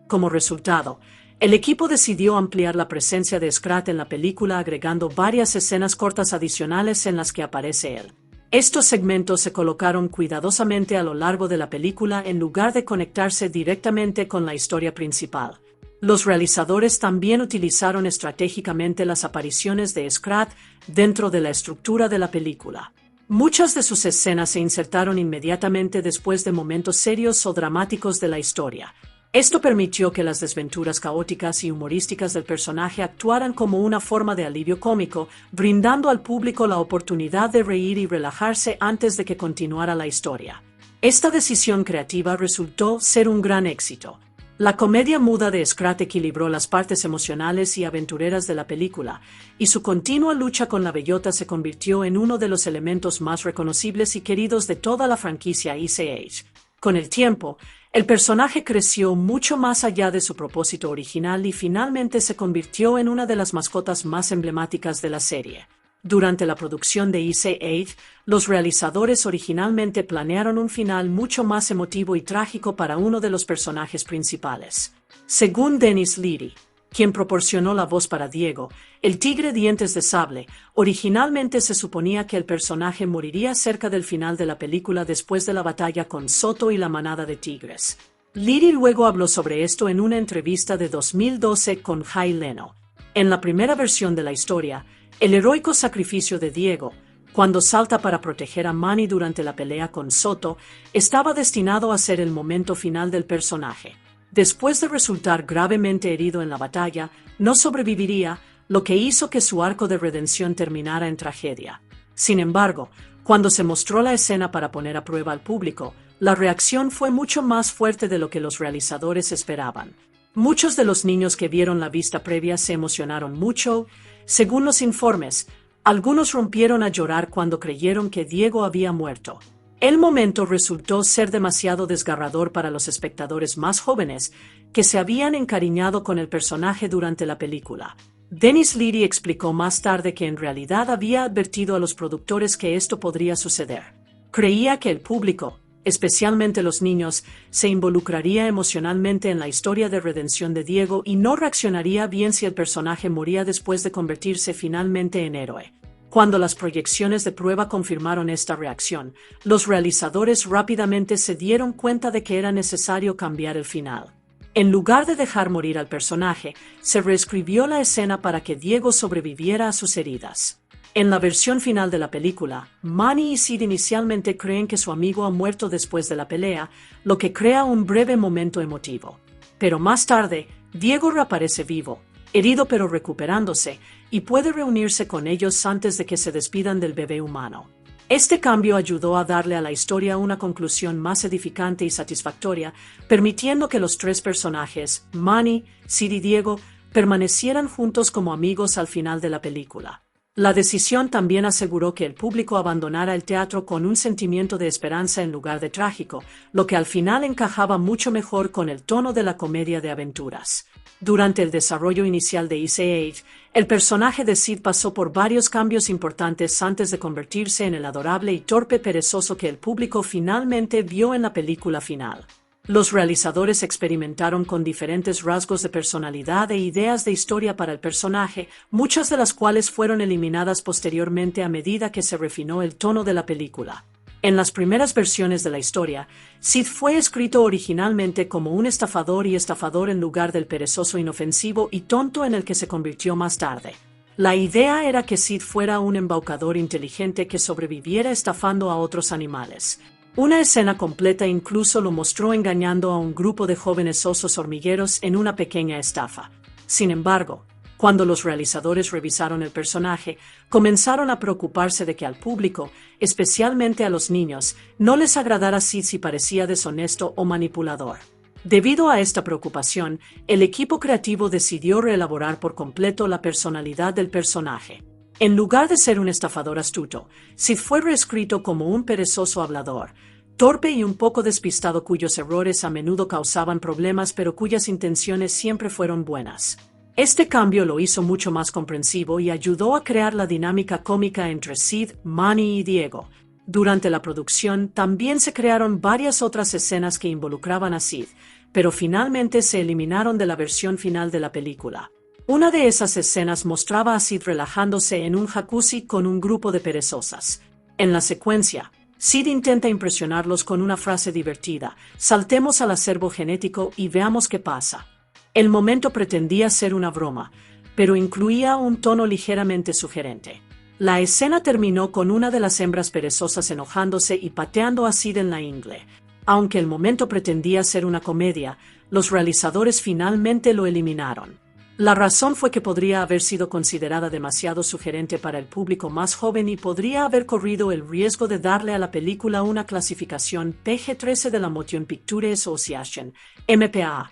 Como resultado, el equipo decidió ampliar la presencia de Scrat en la película agregando varias escenas cortas adicionales en las que aparece él. Estos segmentos se colocaron cuidadosamente a lo largo de la película en lugar de conectarse directamente con la historia principal. Los realizadores también utilizaron estratégicamente las apariciones de Scrat dentro de la estructura de la película. Muchas de sus escenas se insertaron inmediatamente después de momentos serios o dramáticos de la historia. Esto permitió que las desventuras caóticas y humorísticas del personaje actuaran como una forma de alivio cómico, brindando al público la oportunidad de reír y relajarse antes de que continuara la historia. Esta decisión creativa resultó ser un gran éxito. La comedia muda de Scrat equilibró las partes emocionales y aventureras de la película, y su continua lucha con la bellota se convirtió en uno de los elementos más reconocibles y queridos de toda la franquicia Ice Age. Con el tiempo, el personaje creció mucho más allá de su propósito original y finalmente se convirtió en una de las mascotas más emblemáticas de la serie. Durante la producción de Ice Age, los realizadores originalmente planearon un final mucho más emotivo y trágico para uno de los personajes principales. Según Denis Leary, quien proporcionó la voz para Diego, el tigre dientes de sable, originalmente se suponía que el personaje moriría cerca del final de la película después de la batalla con Soto y la manada de tigres. Leary luego habló sobre esto en una entrevista de 2012 con Jay Leno. En la primera versión de la historia, el heroico sacrificio de Diego, cuando salta para proteger a Manny durante la pelea con Soto, estaba destinado a ser el momento final del personaje. Después de resultar gravemente herido en la batalla, no sobreviviría, lo que hizo que su arco de redención terminara en tragedia. Sin embargo, cuando se mostró la escena para poner a prueba al público, la reacción fue mucho más fuerte de lo que los realizadores esperaban. Muchos de los niños que vieron la vista previa se emocionaron mucho. Según los informes, algunos rompieron a llorar cuando creyeron que Diego había muerto. El momento resultó ser demasiado desgarrador para los espectadores más jóvenes, que se habían encariñado con el personaje durante la película. Denis Leary explicó más tarde que en realidad había advertido a los productores que esto podría suceder. Creía que el público, especialmente los niños, se involucraría emocionalmente en la historia de redención de Diego y no reaccionaría bien si el personaje moría después de convertirse finalmente en héroe. Cuando las proyecciones de prueba confirmaron esta reacción, los realizadores rápidamente se dieron cuenta de que era necesario cambiar el final. En lugar de dejar morir al personaje, se reescribió la escena para que Diego sobreviviera a sus heridas. En la versión final de la película, Manny y Sid inicialmente creen que su amigo ha muerto después de la pelea, lo que crea un breve momento emotivo. Pero más tarde, Diego reaparece vivo, herido pero recuperándose, y puede reunirse con ellos antes de que se despidan del bebé humano. Este cambio ayudó a darle a la historia una conclusión más edificante y satisfactoria, permitiendo que los tres personajes, Manny, Sid y Diego, permanecieran juntos como amigos al final de la película. La decisión también aseguró que el público abandonara el teatro con un sentimiento de esperanza en lugar de trágico, lo que al final encajaba mucho mejor con el tono de la comedia de aventuras. Durante el desarrollo inicial de Ice Age, el personaje de Sid pasó por varios cambios importantes antes de convertirse en el adorable y torpe perezoso que el público finalmente vio en la película final. Los realizadores experimentaron con diferentes rasgos de personalidad e ideas de historia para el personaje, muchas de las cuales fueron eliminadas posteriormente a medida que se refinó el tono de la película. En las primeras versiones de la historia, Sid fue escrito originalmente como un estafador y estafador en lugar del perezoso inofensivo y tonto en el que se convirtió más tarde. La idea era que Sid fuera un embaucador inteligente que sobreviviera estafando a otros animales. Una escena completa incluso lo mostró engañando a un grupo de jóvenes osos hormigueros en una pequeña estafa. Sin embargo, cuando los realizadores revisaron el personaje, comenzaron a preocuparse de que al público, especialmente a los niños, no les agradara Sid si parecía deshonesto o manipulador. Debido a esta preocupación, el equipo creativo decidió reelaborar por completo la personalidad del personaje. En lugar de ser un estafador astuto, Sid fue reescrito como un perezoso hablador, torpe y un poco despistado cuyos errores a menudo causaban problemas pero cuyas intenciones siempre fueron buenas. Este cambio lo hizo mucho más comprensivo y ayudó a crear la dinámica cómica entre Sid, Manny y Diego. Durante la producción también se crearon varias otras escenas que involucraban a Sid, pero finalmente se eliminaron de la versión final de la película. Una de esas escenas mostraba a Sid relajándose en un jacuzzi con un grupo de perezosas. En la secuencia, Sid intenta impresionarlos con una frase divertida: "Saltemos al acervo genético y veamos qué pasa". El momento pretendía ser una broma, pero incluía un tono ligeramente sugerente. La escena terminó con una de las hembras perezosas enojándose y pateando a Sid en la ingle. Aunque el momento pretendía ser una comedia, los realizadores finalmente lo eliminaron. La razón fue que podría haber sido considerada demasiado sugerente para el público más joven y podría haber corrido el riesgo de darle a la película una clasificación PG-13 de la Motion Picture Association, MPAA.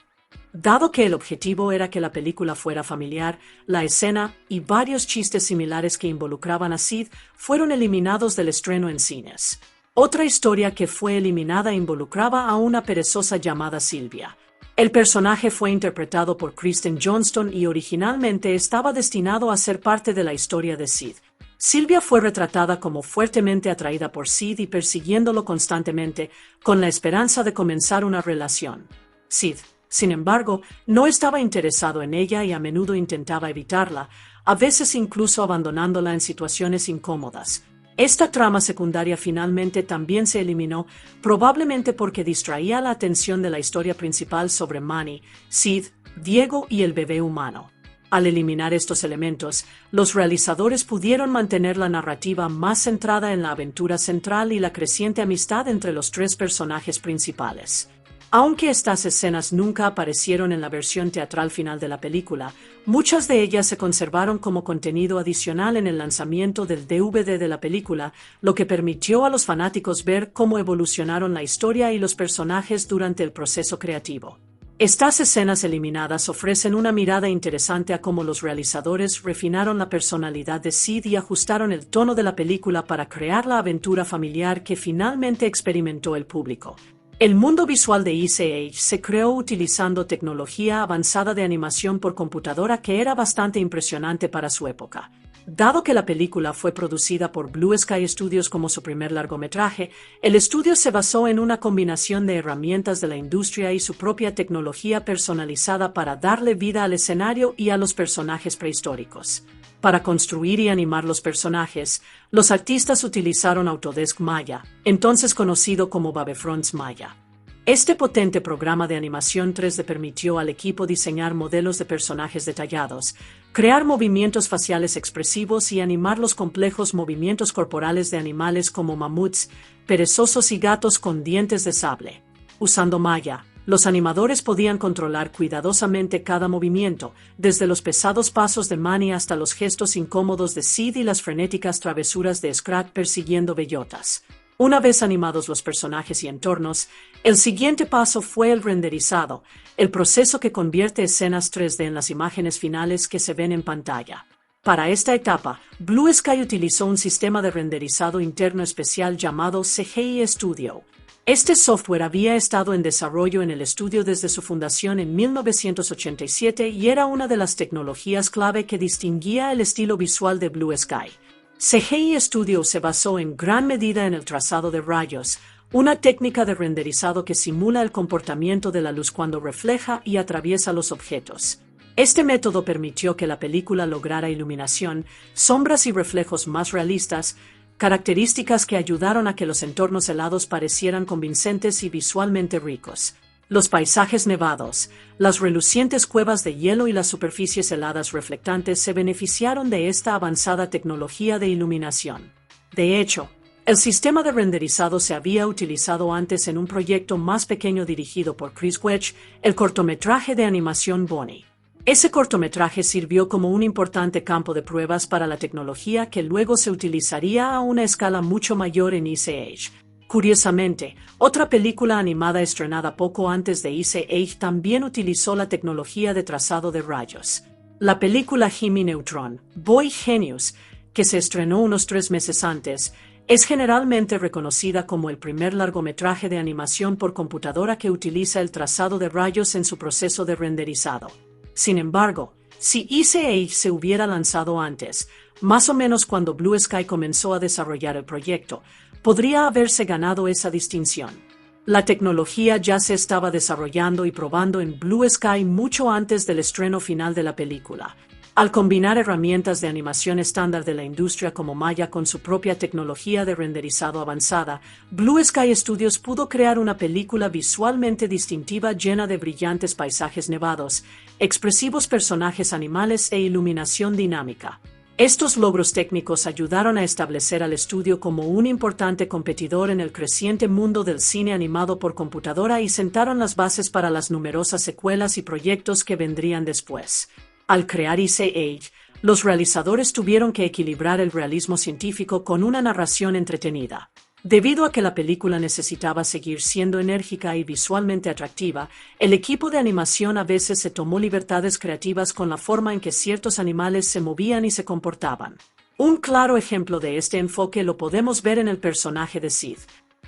Dado que el objetivo era que la película fuera familiar, la escena y varios chistes similares que involucraban a Sid fueron eliminados del estreno en cines. Otra historia que fue eliminada involucraba a una perezosa llamada Sylvia. El personaje fue interpretado por Kristen Johnston y originalmente estaba destinado a ser parte de la historia de Sid. Sylvia fue retratada como fuertemente atraída por Sid y persiguiéndolo constantemente, con la esperanza de comenzar una relación. Sid, sin embargo, no estaba interesado en ella y a menudo intentaba evitarla, a veces incluso abandonándola en situaciones incómodas. Esta trama secundaria finalmente también se eliminó, probablemente porque distraía la atención de la historia principal sobre Manny, Sid, Diego y el bebé humano. Al eliminar estos elementos, los realizadores pudieron mantener la narrativa más centrada en la aventura central y la creciente amistad entre los tres personajes principales. Aunque estas escenas nunca aparecieron en la versión teatral final de la película, muchas de ellas se conservaron como contenido adicional en el lanzamiento del DVD de la película, lo que permitió a los fanáticos ver cómo evolucionaron la historia y los personajes durante el proceso creativo. Estas escenas eliminadas ofrecen una mirada interesante a cómo los realizadores refinaron la personalidad de Sid y ajustaron el tono de la película para crear la aventura familiar que finalmente experimentó el público. El mundo visual de Ice Age se creó utilizando tecnología avanzada de animación por computadora que era bastante impresionante para su época. Dado que la película fue producida por Blue Sky Studios como su primer largometraje, el estudio se basó en una combinación de herramientas de la industria y su propia tecnología personalizada para darle vida al escenario y a los personajes prehistóricos. Para construir y animar los personajes, los artistas utilizaron Autodesk Maya, entonces conocido como Babefronts Maya. Este potente programa de animación 3D permitió al equipo diseñar modelos de personajes detallados, crear movimientos faciales expresivos y animar los complejos movimientos corporales de animales como mamuts, perezosos y gatos con dientes de sable. Usando Maya, los animadores podían controlar cuidadosamente cada movimiento, desde los pesados pasos de Manny hasta los gestos incómodos de Sid y las frenéticas travesuras de Scrat persiguiendo bellotas. Una vez animados los personajes y entornos, el siguiente paso fue el renderizado, el proceso que convierte escenas 3D en las imágenes finales que se ven en pantalla. Para esta etapa, Blue Sky utilizó un sistema de renderizado interno especial llamado CGI Studio. Este software había estado en desarrollo en el estudio desde su fundación en 1987 y era una de las tecnologías clave que distinguía el estilo visual de Blue Sky. CGI Studio se basó en gran medida en el trazado de rayos, una técnica de renderizado que simula el comportamiento de la luz cuando refleja y atraviesa los objetos. Este método permitió que la película lograra iluminación, sombras y reflejos más realistas, características que ayudaron a que los entornos helados parecieran convincentes y visualmente ricos. Los paisajes nevados, las relucientes cuevas de hielo y las superficies heladas reflectantes se beneficiaron de esta avanzada tecnología de iluminación. De hecho, el sistema de renderizado se había utilizado antes en un proyecto más pequeño dirigido por Chris Wedge, el cortometraje de animación Bonnie. Ese cortometraje sirvió como un importante campo de pruebas para la tecnología que luego se utilizaría a una escala mucho mayor en Ice Age. Curiosamente, otra película animada estrenada poco antes de Ice Age también utilizó la tecnología de trazado de rayos. La película Jimmy Neutron, Boy Genius, que se estrenó unos 3 meses antes, es generalmente reconocida como el primer largometraje de animación por computadora que utiliza el trazado de rayos en su proceso de renderizado. Sin embargo, si Ice Age se hubiera lanzado antes, más o menos cuando Blue Sky comenzó a desarrollar el proyecto, podría haberse ganado esa distinción. La tecnología ya se estaba desarrollando y probando en Blue Sky mucho antes del estreno final de la película. Al combinar herramientas de animación estándar de la industria como Maya con su propia tecnología de renderizado avanzada, Blue Sky Studios pudo crear una película visualmente distintiva llena de brillantes paisajes nevados, expresivos personajes animales e iluminación dinámica. Estos logros técnicos ayudaron a establecer al estudio como un importante competidor en el creciente mundo del cine animado por computadora y sentaron las bases para las numerosas secuelas y proyectos que vendrían después. Al crear Ice Age, los realizadores tuvieron que equilibrar el realismo científico con una narración entretenida. Debido a que la película necesitaba seguir siendo enérgica y visualmente atractiva, el equipo de animación a veces se tomó libertades creativas con la forma en que ciertos animales se movían y se comportaban. Un claro ejemplo de este enfoque lo podemos ver en el personaje de Sid.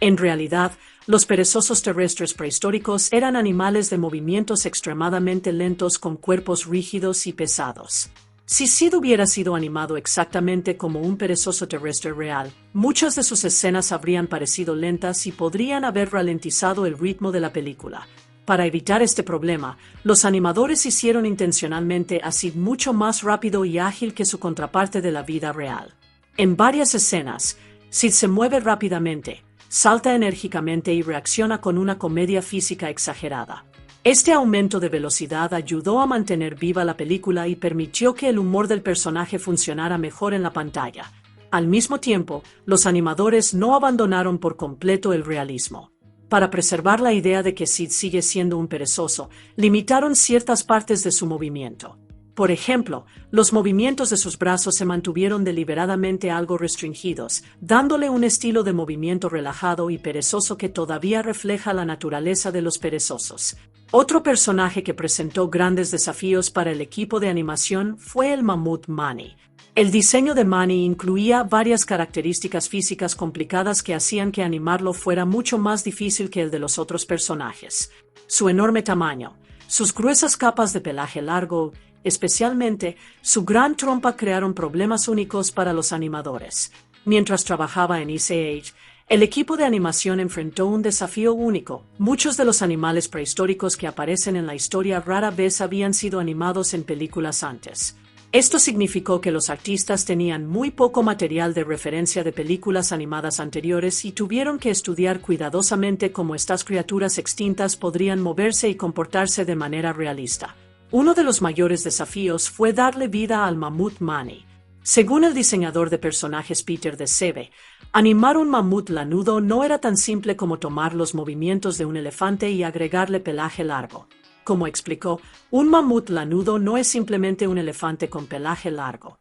En realidad, los perezosos terrestres prehistóricos eran animales de movimientos extremadamente lentos con cuerpos rígidos y pesados. Si Sid hubiera sido animado exactamente como un perezoso terrestre real, muchas de sus escenas habrían parecido lentas y podrían haber ralentizado el ritmo de la película. Para evitar este problema, los animadores hicieron intencionalmente a Sid mucho más rápido y ágil que su contraparte de la vida real. En varias escenas, Sid se mueve rápidamente, salta enérgicamente y reacciona con una comedia física exagerada. Este aumento de velocidad ayudó a mantener viva la película y permitió que el humor del personaje funcionara mejor en la pantalla. Al mismo tiempo, los animadores no abandonaron por completo el realismo. Para preservar la idea de que Sid sigue siendo un perezoso, limitaron ciertas partes de su movimiento. Por ejemplo, los movimientos de sus brazos se mantuvieron deliberadamente algo restringidos, dándole un estilo de movimiento relajado y perezoso que todavía refleja la naturaleza de los perezosos. Otro personaje que presentó grandes desafíos para el equipo de animación fue el mamut Manny. El diseño de Manny incluía varias características físicas complicadas que hacían que animarlo fuera mucho más difícil que el de los otros personajes. Su enorme tamaño, sus gruesas capas de pelaje largo, especialmente su gran trompa crearon problemas únicos para los animadores. Mientras trabajaba en Ice Age, el equipo de animación enfrentó un desafío único. Muchos de los animales prehistóricos que aparecen en la historia rara vez habían sido animados en películas antes. Esto significó que los artistas tenían muy poco material de referencia de películas animadas anteriores y tuvieron que estudiar cuidadosamente cómo estas criaturas extintas podrían moverse y comportarse de manera realista. Uno de los mayores desafíos fue darle vida al mamut Manny. Según el diseñador de personajes Peter de Sebe, animar un mamut lanudo no era tan simple como tomar los movimientos de un elefante y agregarle pelaje largo. Como explicó, un mamut lanudo no es simplemente un elefante con pelaje largo.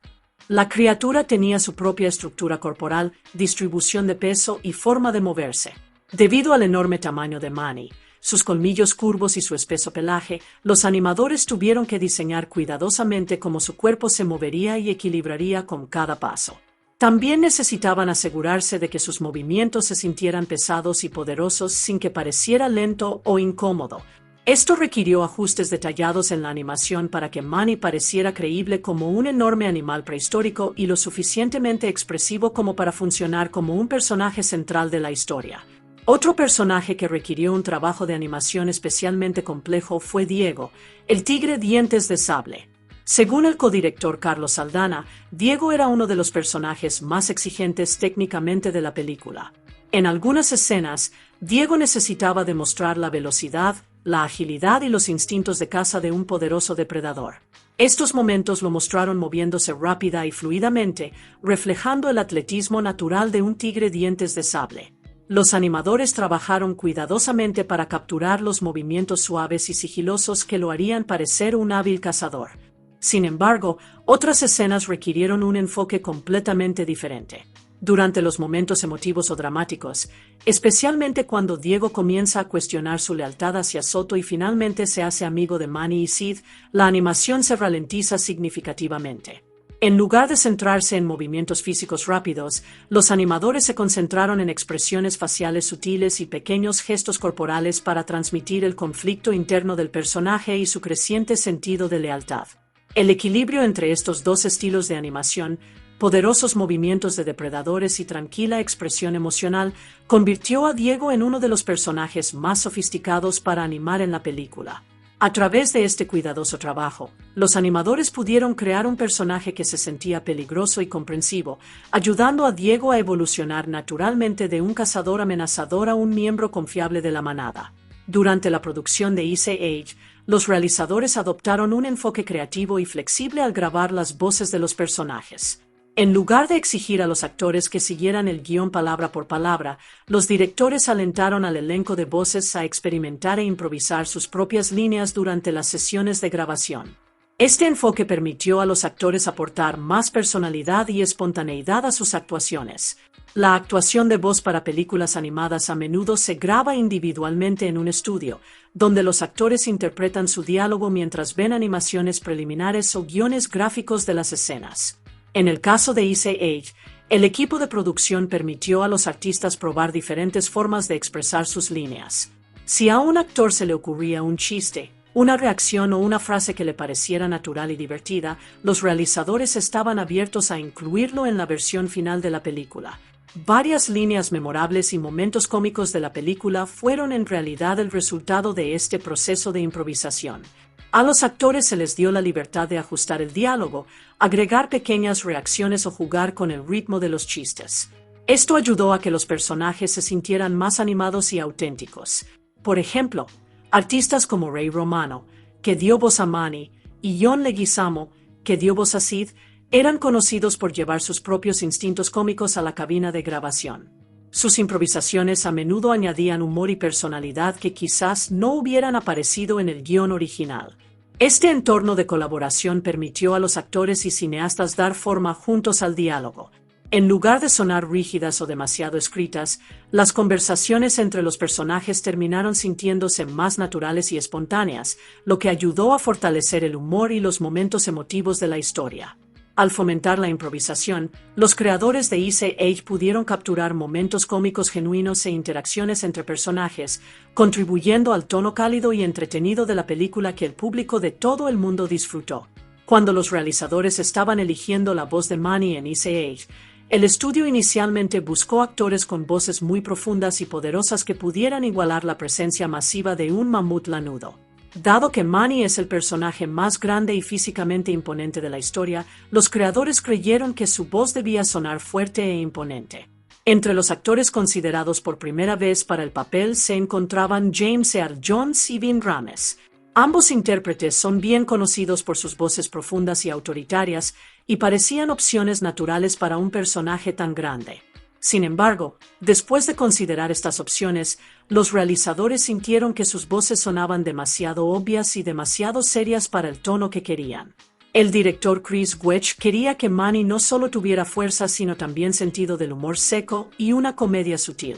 La criatura tenía su propia estructura corporal, distribución de peso y forma de moverse. Debido al enorme tamaño de Manny, sus colmillos curvos y su espeso pelaje, los animadores tuvieron que diseñar cuidadosamente cómo su cuerpo se movería y equilibraría con cada paso. También necesitaban asegurarse de que sus movimientos se sintieran pesados y poderosos sin que pareciera lento o incómodo. Esto requirió ajustes detallados en la animación para que Manny pareciera creíble como un enorme animal prehistórico y lo suficientemente expresivo como para funcionar como un personaje central de la historia. Otro personaje que requirió un trabajo de animación especialmente complejo fue Diego, el tigre dientes de sable. Según el codirector Carlos Saldanha, Diego era uno de los personajes más exigentes técnicamente de la película. En algunas escenas, Diego necesitaba demostrar la velocidad, la agilidad y los instintos de caza de un poderoso depredador. Estos momentos lo mostraron moviéndose rápida y fluidamente, reflejando el atletismo natural de un tigre dientes de sable. Los animadores trabajaron cuidadosamente para capturar los movimientos suaves y sigilosos que lo harían parecer un hábil cazador. Sin embargo, otras escenas requirieron un enfoque completamente diferente. Durante los momentos emotivos o dramáticos, especialmente cuando Diego comienza a cuestionar su lealtad hacia Soto y finalmente se hace amigo de Manny y Sid, la animación se ralentiza significativamente. En lugar de centrarse en movimientos físicos rápidos, los animadores se concentraron en expresiones faciales sutiles y pequeños gestos corporales para transmitir el conflicto interno del personaje y su creciente sentido de lealtad. El equilibrio entre estos dos estilos de animación, poderosos movimientos de depredadores y tranquila expresión emocional, convirtió a Diego en uno de los personajes más sofisticados para animar en la película. A través de este cuidadoso trabajo, los animadores pudieron crear un personaje que se sentía peligroso y comprensivo, ayudando a Diego a evolucionar naturalmente de un cazador amenazador a un miembro confiable de la manada. Durante la producción de Ice Age, los realizadores adoptaron un enfoque creativo y flexible al grabar las voces de los personajes. En lugar de exigir a los actores que siguieran el guión palabra por palabra, los directores alentaron al elenco de voces a experimentar e improvisar sus propias líneas durante las sesiones de grabación. Este enfoque permitió a los actores aportar más personalidad y espontaneidad a sus actuaciones. La actuación de voz para películas animadas a menudo se graba individualmente en un estudio, donde los actores interpretan su diálogo mientras ven animaciones preliminares o guiones gráficos de las escenas. En el caso de Ice Age, el equipo de producción permitió a los artistas probar diferentes formas de expresar sus líneas. Si a un actor se le ocurría un chiste, una reacción o una frase que le pareciera natural y divertida, los realizadores estaban abiertos a incluirlo en la versión final de la película. Varias líneas memorables y momentos cómicos de la película fueron en realidad el resultado de este proceso de improvisación. A los actores se les dio la libertad de ajustar el diálogo, agregar pequeñas reacciones o jugar con el ritmo de los chistes. Esto ayudó a que los personajes se sintieran más animados y auténticos. Por ejemplo, artistas como Ray Romano, que dio voz a Manny, y John Leguizamo, que dio voz a Sid, eran conocidos por llevar sus propios instintos cómicos a la cabina de grabación. Sus improvisaciones a menudo añadían humor y personalidad que quizás no hubieran aparecido en el guión original. Este entorno de colaboración permitió a los actores y cineastas dar forma juntos al diálogo. En lugar de sonar rígidas o demasiado escritas, las conversaciones entre los personajes terminaron sintiéndose más naturales y espontáneas, lo que ayudó a fortalecer el humor y los momentos emotivos de la historia. Al fomentar la improvisación, los creadores de Ice Age pudieron capturar momentos cómicos genuinos e interacciones entre personajes, contribuyendo al tono cálido y entretenido de la película que el público de todo el mundo disfrutó. Cuando los realizadores estaban eligiendo la voz de Manny en Ice Age, el estudio inicialmente buscó actores con voces muy profundas y poderosas que pudieran igualar la presencia masiva de un mamut lanudo. Dado que Manny es el personaje más grande y físicamente imponente de la historia, los creadores creyeron que su voz debía sonar fuerte e imponente. Entre los actores considerados por primera vez para el papel se encontraban James Earl Jones y Vin Rames. Ambos intérpretes son bien conocidos por sus voces profundas y autoritarias, y parecían opciones naturales para un personaje tan grande. Sin embargo, después de considerar estas opciones, los realizadores sintieron que sus voces sonaban demasiado obvias y demasiado serias para el tono que querían. El director Chris Wedge quería que Manny no solo tuviera fuerza sino también sentido del humor seco y una comedia sutil.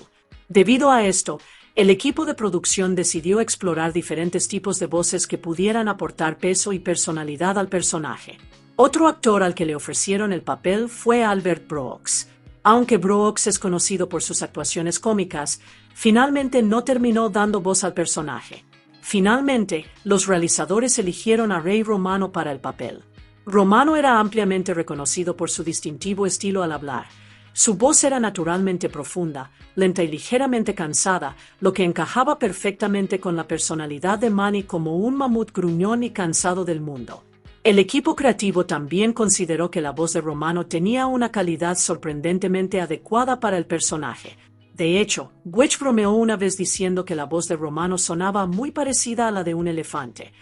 Debido a esto, el equipo de producción decidió explorar diferentes tipos de voces que pudieran aportar peso y personalidad al personaje. Otro actor al que le ofrecieron el papel fue Albert Brooks. Aunque Brooks es conocido por sus actuaciones cómicas, finalmente no terminó dando voz al personaje. Finalmente, los realizadores eligieron a Ray Romano para el papel. Romano era ampliamente reconocido por su distintivo estilo al hablar. Su voz era naturalmente profunda, lenta y ligeramente cansada, lo que encajaba perfectamente con la personalidad de Manny como un mamut gruñón y cansado del mundo. El equipo creativo también consideró que la voz de Romano tenía una calidad sorprendentemente adecuada para el personaje. De hecho, Wedge bromeó una vez diciendo que la voz de Romano sonaba muy parecida a la de un elefante.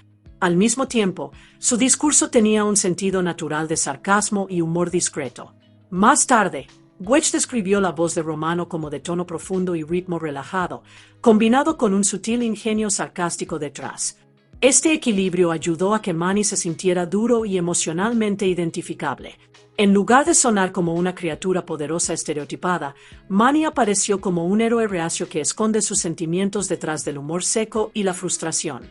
Al mismo tiempo, su discurso tenía un sentido natural de sarcasmo y humor discreto. Más tarde, Wedge describió la voz de Romano como de tono profundo y ritmo relajado, combinado con un sutil ingenio sarcástico detrás. Este equilibrio ayudó a que Manny se sintiera duro y emocionalmente identificable. En lugar de sonar como una criatura poderosa estereotipada, Manny apareció como un héroe reacio que esconde sus sentimientos detrás del humor seco y la frustración.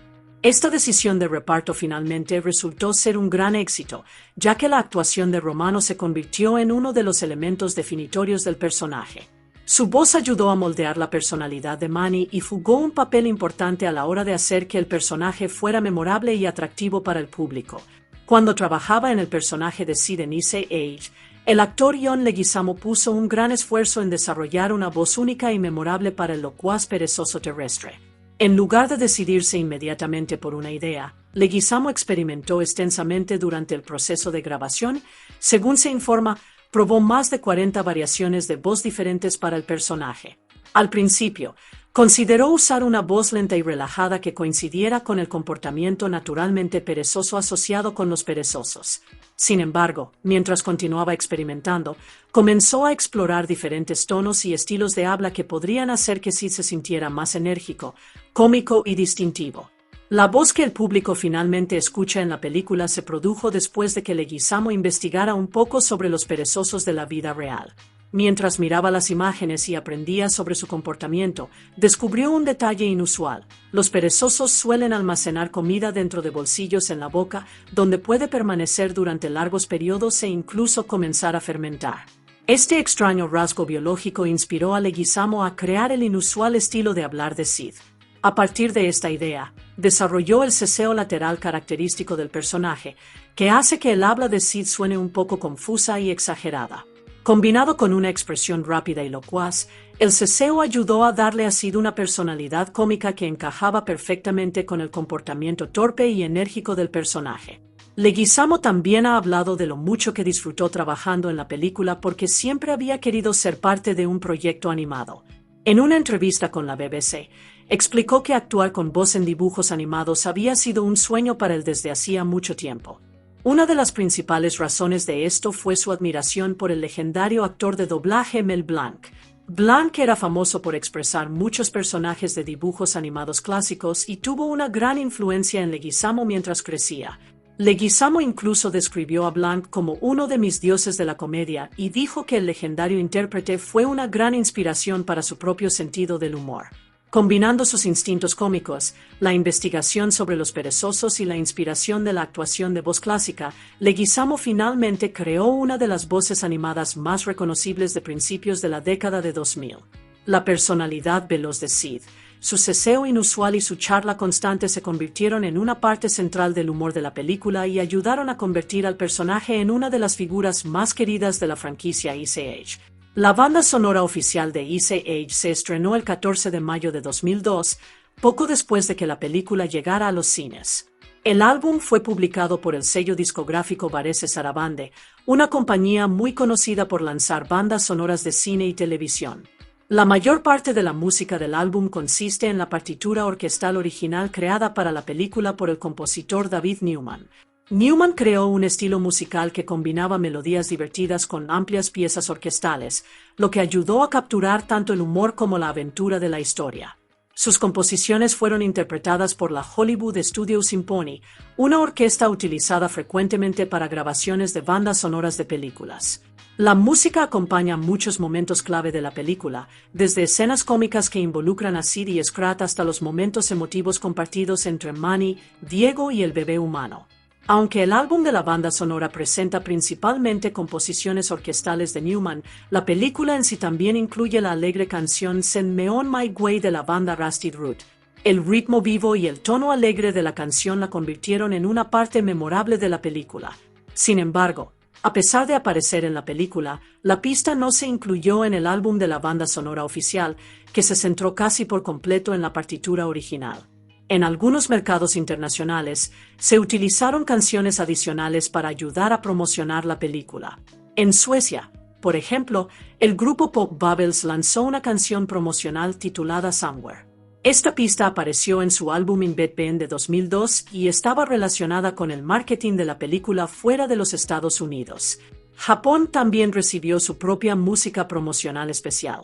Esta decisión de reparto finalmente resultó ser un gran éxito, ya que la actuación de Romano se convirtió en uno de los elementos definitorios del personaje. Su voz ayudó a moldear la personalidad de Manny y jugó un papel importante a la hora de hacer que el personaje fuera memorable y atractivo para el público. Cuando trabajaba en el personaje de Sid en Ice Age, el actor John Leguizamo puso un gran esfuerzo en desarrollar una voz única y memorable para el locuaz perezoso terrestre. En lugar de decidirse inmediatamente por una idea, Leguizamo experimentó extensamente durante el proceso de grabación. Según se informa, probó más de 40 variaciones de voz diferentes para el personaje. Al principio, consideró usar una voz lenta y relajada que coincidiera con el comportamiento naturalmente perezoso asociado con los perezosos. Sin embargo, mientras continuaba experimentando, comenzó a explorar diferentes tonos y estilos de habla que podrían hacer que Sid se sintiera más enérgico, cómico y distintivo. La voz que el público finalmente escucha en la película se produjo después de que Leguizamo investigara un poco sobre los perezosos de la vida real. Mientras miraba las imágenes y aprendía sobre su comportamiento, descubrió un detalle inusual. Los perezosos suelen almacenar comida dentro de bolsillos en la boca, donde puede permanecer durante largos periodos e incluso comenzar a fermentar. Este extraño rasgo biológico inspiró a Leguizamo a crear el inusual estilo de hablar de Sid. A partir de esta idea, desarrolló el ceseo lateral característico del personaje, que hace que el habla de Sid suene un poco confusa y exagerada. Combinado con una expresión rápida y locuaz, el ceseo ayudó a darle a Sid una personalidad cómica que encajaba perfectamente con el comportamiento torpe y enérgico del personaje. Leguizamo también ha hablado de lo mucho que disfrutó trabajando en la película porque siempre había querido ser parte de un proyecto animado. En una entrevista con la BBC, explicó que actuar con voz en dibujos animados había sido un sueño para él desde hacía mucho tiempo. Una de las principales razones de esto fue su admiración por el legendario actor de doblaje Mel Blanc. Blanc era famoso por expresar muchos personajes de dibujos animados clásicos y tuvo una gran influencia en Leguizamo mientras crecía. Leguizamo incluso describió a Blanc como uno de mis dioses de la comedia y dijo que el legendario intérprete fue una gran inspiración para su propio sentido del humor. Combinando sus instintos cómicos, la investigación sobre los perezosos y la inspiración de la actuación de voz clásica, Leguizamo finalmente creó una de las voces animadas más reconocibles de principios de la década de 2000. La personalidad veloz de Sid, su ceseo inusual y su charla constante se convirtieron en una parte central del humor de la película y ayudaron a convertir al personaje en una de las figuras más queridas de la franquicia Ice Age. La banda sonora oficial de Ice Age se estrenó el 14 de mayo de 2002, poco después de que la película llegara a los cines. El álbum fue publicado por el sello discográfico Varese Sarabande, una compañía muy conocida por lanzar bandas sonoras de cine y televisión. La mayor parte de la música del álbum consiste en la partitura orquestal original creada para la película por el compositor David Newman. Newman creó un estilo musical que combinaba melodías divertidas con amplias piezas orquestales, lo que ayudó a capturar tanto el humor como la aventura de la historia. Sus composiciones fueron interpretadas por la Hollywood Studio Symphony, una orquesta utilizada frecuentemente para grabaciones de bandas sonoras de películas. La música acompaña muchos momentos clave de la película, desde escenas cómicas que involucran a Sid y Scrat hasta los momentos emotivos compartidos entre Manny, Diego y el bebé humano. Aunque el álbum de la banda sonora presenta principalmente composiciones orquestales de Newman, la película en sí también incluye la alegre canción Send Me On My Way de la banda Rusted Root. El ritmo vivo y el tono alegre de la canción la convirtieron en una parte memorable de la película. Sin embargo, a pesar de aparecer en la película, la pista no se incluyó en el álbum de la banda sonora oficial, que se centró casi por completo en la partitura original. En algunos mercados internacionales, se utilizaron canciones adicionales para ayudar a promocionar la película. En Suecia, por ejemplo, el grupo pop Bubbles lanzó una canción promocional titulada Somewhere. Esta pista apareció en su álbum In Bed Band de 2002 y estaba relacionada con el marketing de la película fuera de los Estados Unidos. Japón también recibió su propia música promocional especial.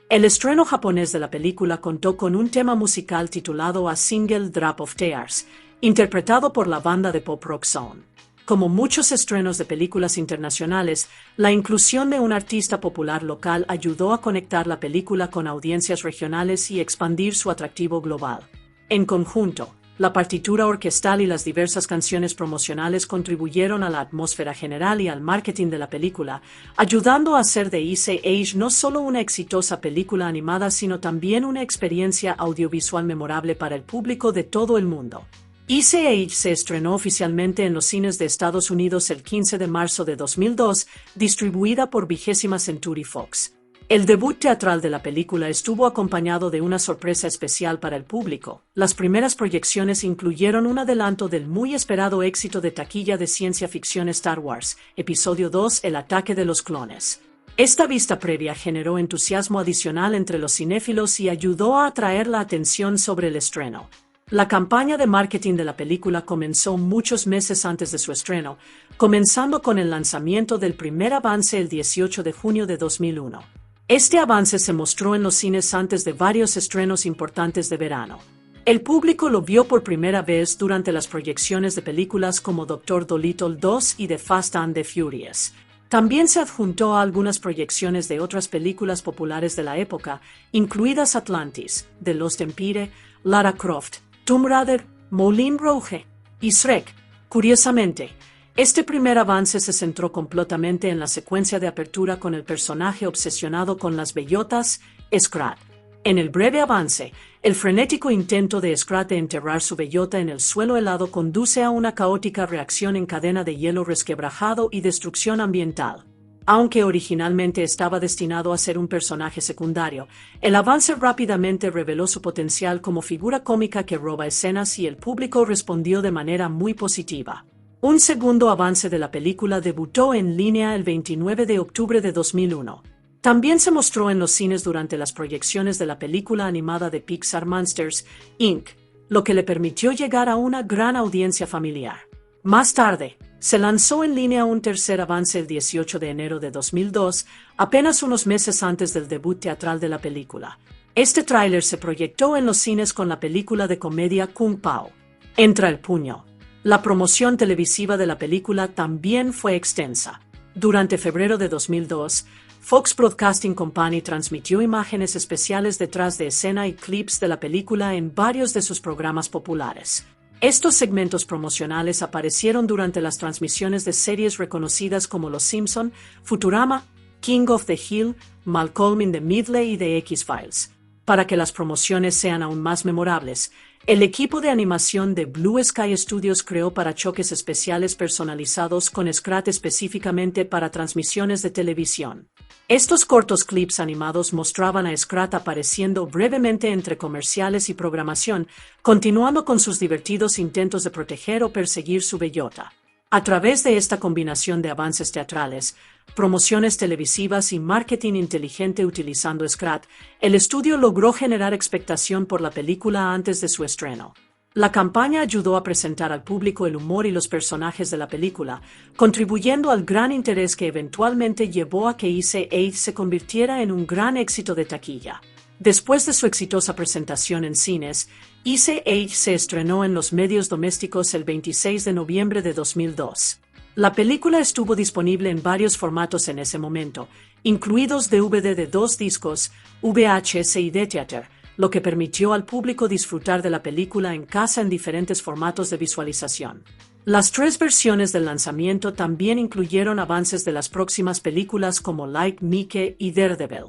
El estreno japonés de la película contó con un tema musical titulado A Single Drop of Tears, interpretado por la banda de pop rock Zone. Como muchos estrenos de películas internacionales, la inclusión de un artista popular local ayudó a conectar la película con audiencias regionales y expandir su atractivo global. En conjunto, la partitura orquestal y las diversas canciones promocionales contribuyeron a la atmósfera general y al marketing de la película, ayudando a hacer de Ice Age no solo una exitosa película animada, sino también una experiencia audiovisual memorable para el público de todo el mundo. Ice Age se estrenó oficialmente en los cines de Estados Unidos el 15 de marzo de 2002, distribuida por 20th Century Fox. El debut teatral de la película estuvo acompañado de una sorpresa especial para el público. Las primeras proyecciones incluyeron un adelanto del muy esperado éxito de taquilla de ciencia ficción Star Wars, Episodio 2, El ataque de los clones. Esta vista previa generó entusiasmo adicional entre los cinéfilos y ayudó a atraer la atención sobre el estreno. La campaña de marketing de la película comenzó muchos meses antes de su estreno, comenzando con el lanzamiento del primer avance el 18 de junio de 2001. Este avance se mostró en los cines antes de varios estrenos importantes de verano. El público lo vio por primera vez durante las proyecciones de películas como Dr. Dolittle 2 y The Fast and the Furious. También se adjuntó a algunas proyecciones de otras películas populares de la época, incluidas Atlantis, The Lost Empire, Lara Croft, Tomb Raider, Moulin Rouge y Shrek. Curiosamente, este primer avance se centró completamente en la secuencia de apertura con el personaje obsesionado con las bellotas, Scrat. En el breve avance, el frenético intento de Scrat de enterrar su bellota en el suelo helado conduce a una caótica reacción en cadena de hielo resquebrajado y destrucción ambiental. Aunque originalmente estaba destinado a ser un personaje secundario, el avance rápidamente reveló su potencial como figura cómica que roba escenas y el público respondió de manera muy positiva. Un segundo avance de la película debutó en línea el 29 de octubre de 2001. También se mostró en los cines durante las proyecciones de la película animada de Pixar Monsters, Inc., lo que le permitió llegar a una gran audiencia familiar. Más tarde, se lanzó en línea un tercer avance el 18 de enero de 2002, apenas unos meses antes del debut teatral de la película. Este tráiler se proyectó en los cines con la película de comedia Kung Pao. Entra el puño. La promoción televisiva de la película también fue extensa. Durante febrero de 2002, Fox Broadcasting Company transmitió imágenes especiales detrás de escena y clips de la película en varios de sus programas populares. Estos segmentos promocionales aparecieron durante las transmisiones de series reconocidas como Los Simpson, Futurama, King of the Hill, Malcolm in the Middle y The X-Files. Para que las promociones sean aún más memorables, el equipo de animación de Blue Sky Studios creó parachoques especiales personalizados con Scrat específicamente para transmisiones de televisión. Estos cortos clips animados mostraban a Scrat apareciendo brevemente entre comerciales y programación, continuando con sus divertidos intentos de proteger o perseguir su bellota. A través de esta combinación de avances teatrales, promociones televisivas y marketing inteligente utilizando Scrat, el estudio logró generar expectación por la película antes de su estreno. La campaña ayudó a presentar al público el humor y los personajes de la película, contribuyendo al gran interés que eventualmente llevó a que Ice Age se convirtiera en un gran éxito de taquilla. Después de su exitosa presentación en cines, Ice Age se estrenó en los medios domésticos el 26 de noviembre de 2002. La película estuvo disponible en varios formatos en ese momento, incluidos DVD de 2 discos, VHS y D-Theater, lo que permitió al público disfrutar de la película en casa en diferentes formatos de visualización. Las 3 versiones del lanzamiento también incluyeron avances de las próximas películas como Like Mike y Daredevil.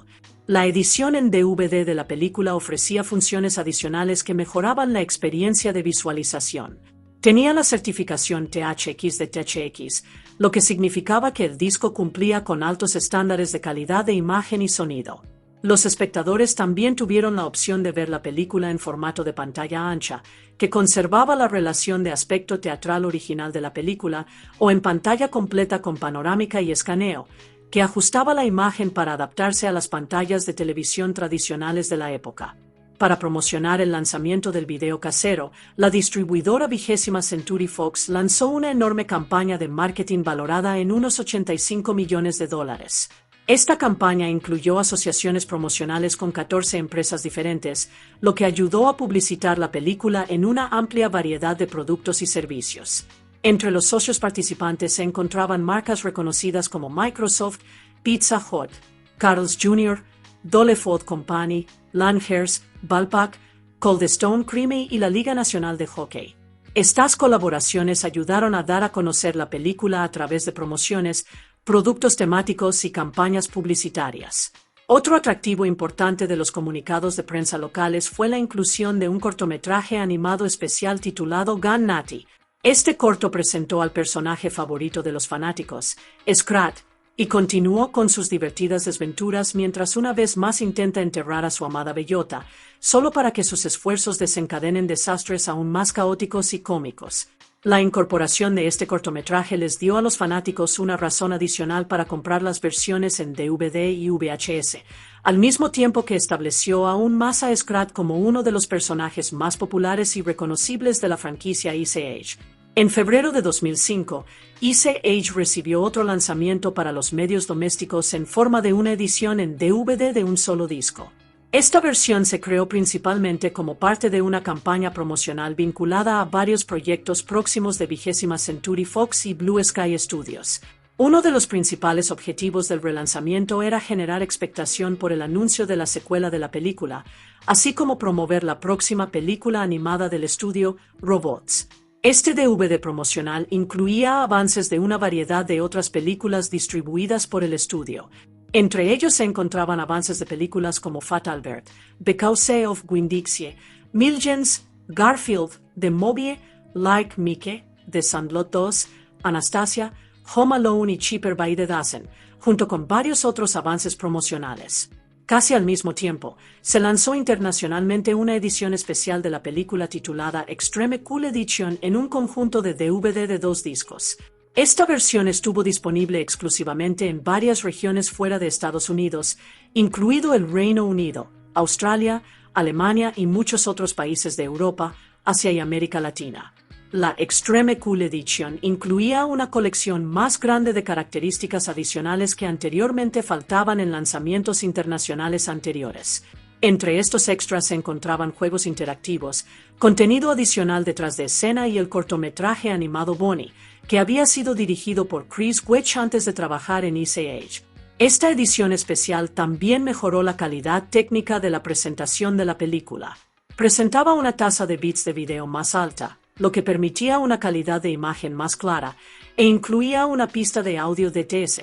La edición en DVD de la película ofrecía funciones adicionales que mejoraban la experiencia de visualización. Tenía la certificación THX de THX, lo que significaba que el disco cumplía con altos estándares de calidad de imagen y sonido. Los espectadores también tuvieron la opción de ver la película en formato de pantalla ancha, que conservaba la relación de aspecto teatral original de la película, o en pantalla completa con panorámica y escaneo, que ajustaba la imagen para adaptarse a las pantallas de televisión tradicionales de la época. Para promocionar el lanzamiento del video casero, la distribuidora 20ª Century Fox lanzó una enorme campaña de marketing valorada en unos $85 millones. Esta campaña incluyó asociaciones promocionales con 14 empresas diferentes, lo que ayudó a publicitar la película en una amplia variedad de productos y servicios. Entre los socios participantes se encontraban marcas reconocidas como Microsoft, Pizza Hut, Carl's Jr., Dole Food Company, Langhers, Valpak, Cold Stone Creamery y la Liga Nacional de Hockey. Estas colaboraciones ayudaron a dar a conocer la película a través de promociones, productos temáticos y campañas publicitarias. Otro atractivo importante de los comunicados de prensa locales fue la inclusión de un cortometraje animado especial titulado Gun Natty. Este corto presentó al personaje favorito de los fanáticos, Scrat, y continuó con sus divertidas desventuras mientras una vez más intenta enterrar a su amada bellota, solo para que sus esfuerzos desencadenen desastres aún más caóticos y cómicos. La incorporación de este cortometraje les dio a los fanáticos una razón adicional para comprar las versiones en DVD y VHS, al mismo tiempo que estableció aún más a Scrat como uno de los personajes más populares y reconocibles de la franquicia Ice Age. En febrero de 2005, Ice Age recibió otro lanzamiento para los medios domésticos en forma de una edición en DVD de un solo disco. Esta versión se creó principalmente como parte de una campaña promocional vinculada a varios proyectos próximos de 20ª Century Fox y Blue Sky Studios. Uno de los principales objetivos del relanzamiento era generar expectación por el anuncio de la secuela de la película, así como promover la próxima película animada del estudio, Robots. Este DVD promocional incluía avances de una variedad de otras películas distribuidas por el estudio. Entre ellos se encontraban avances de películas como Fatalbert, Because of Winn-Dixie, Millions, Garfield, The Movie, Like Mike, The Sandlot 2, Anastasia, Home Alone y Cheaper by the Dozen, junto con varios otros avances promocionales. Casi al mismo tiempo, se lanzó internacionalmente una edición especial de la película titulada Extreme Cool Edition en un conjunto de DVD de 2 discos. Esta versión estuvo disponible exclusivamente en varias regiones fuera de Estados Unidos, incluido el Reino Unido, Australia, Alemania y muchos otros países de Europa, Asia y América Latina. La Extreme Cool Edition incluía una colección más grande de características adicionales que anteriormente faltaban en lanzamientos internacionales anteriores. Entre estos extras se encontraban juegos interactivos, contenido adicional detrás de escena y el cortometraje animado Bonnie, que había sido dirigido por Chris Wedge antes de trabajar en Ice Age. Esta edición especial también mejoró la calidad técnica de la presentación de la película. Presentaba una tasa de bits de video más alta, lo que permitía una calidad de imagen más clara, e incluía una pista de audio DTS,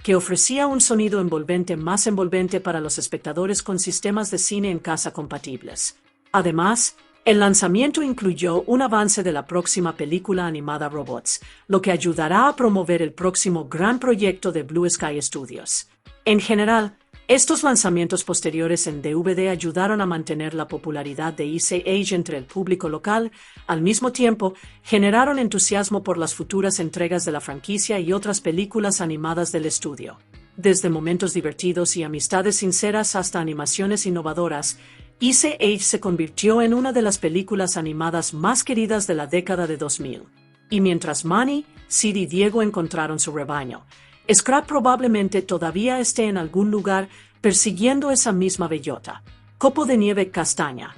que ofrecía un sonido envolvente más envolvente para los espectadores con sistemas de cine en casa compatibles. Además, el lanzamiento incluyó un avance de la próxima película animada Robots, lo que ayudará a promover el próximo gran proyecto de Blue Sky Studios. En general, estos lanzamientos posteriores en DVD ayudaron a mantener la popularidad de Ice Age entre el público local, al mismo tiempo, generaron entusiasmo por las futuras entregas de la franquicia y otras películas animadas del estudio. Desde momentos divertidos y amistades sinceras hasta animaciones innovadoras, Ice Age se convirtió en una de las películas animadas más queridas de la década de 2000. Y mientras Manny, Sid y Diego encontraron su rebaño, Scrap probablemente todavía esté en algún lugar persiguiendo esa misma bellota. Copo de nieve castaña.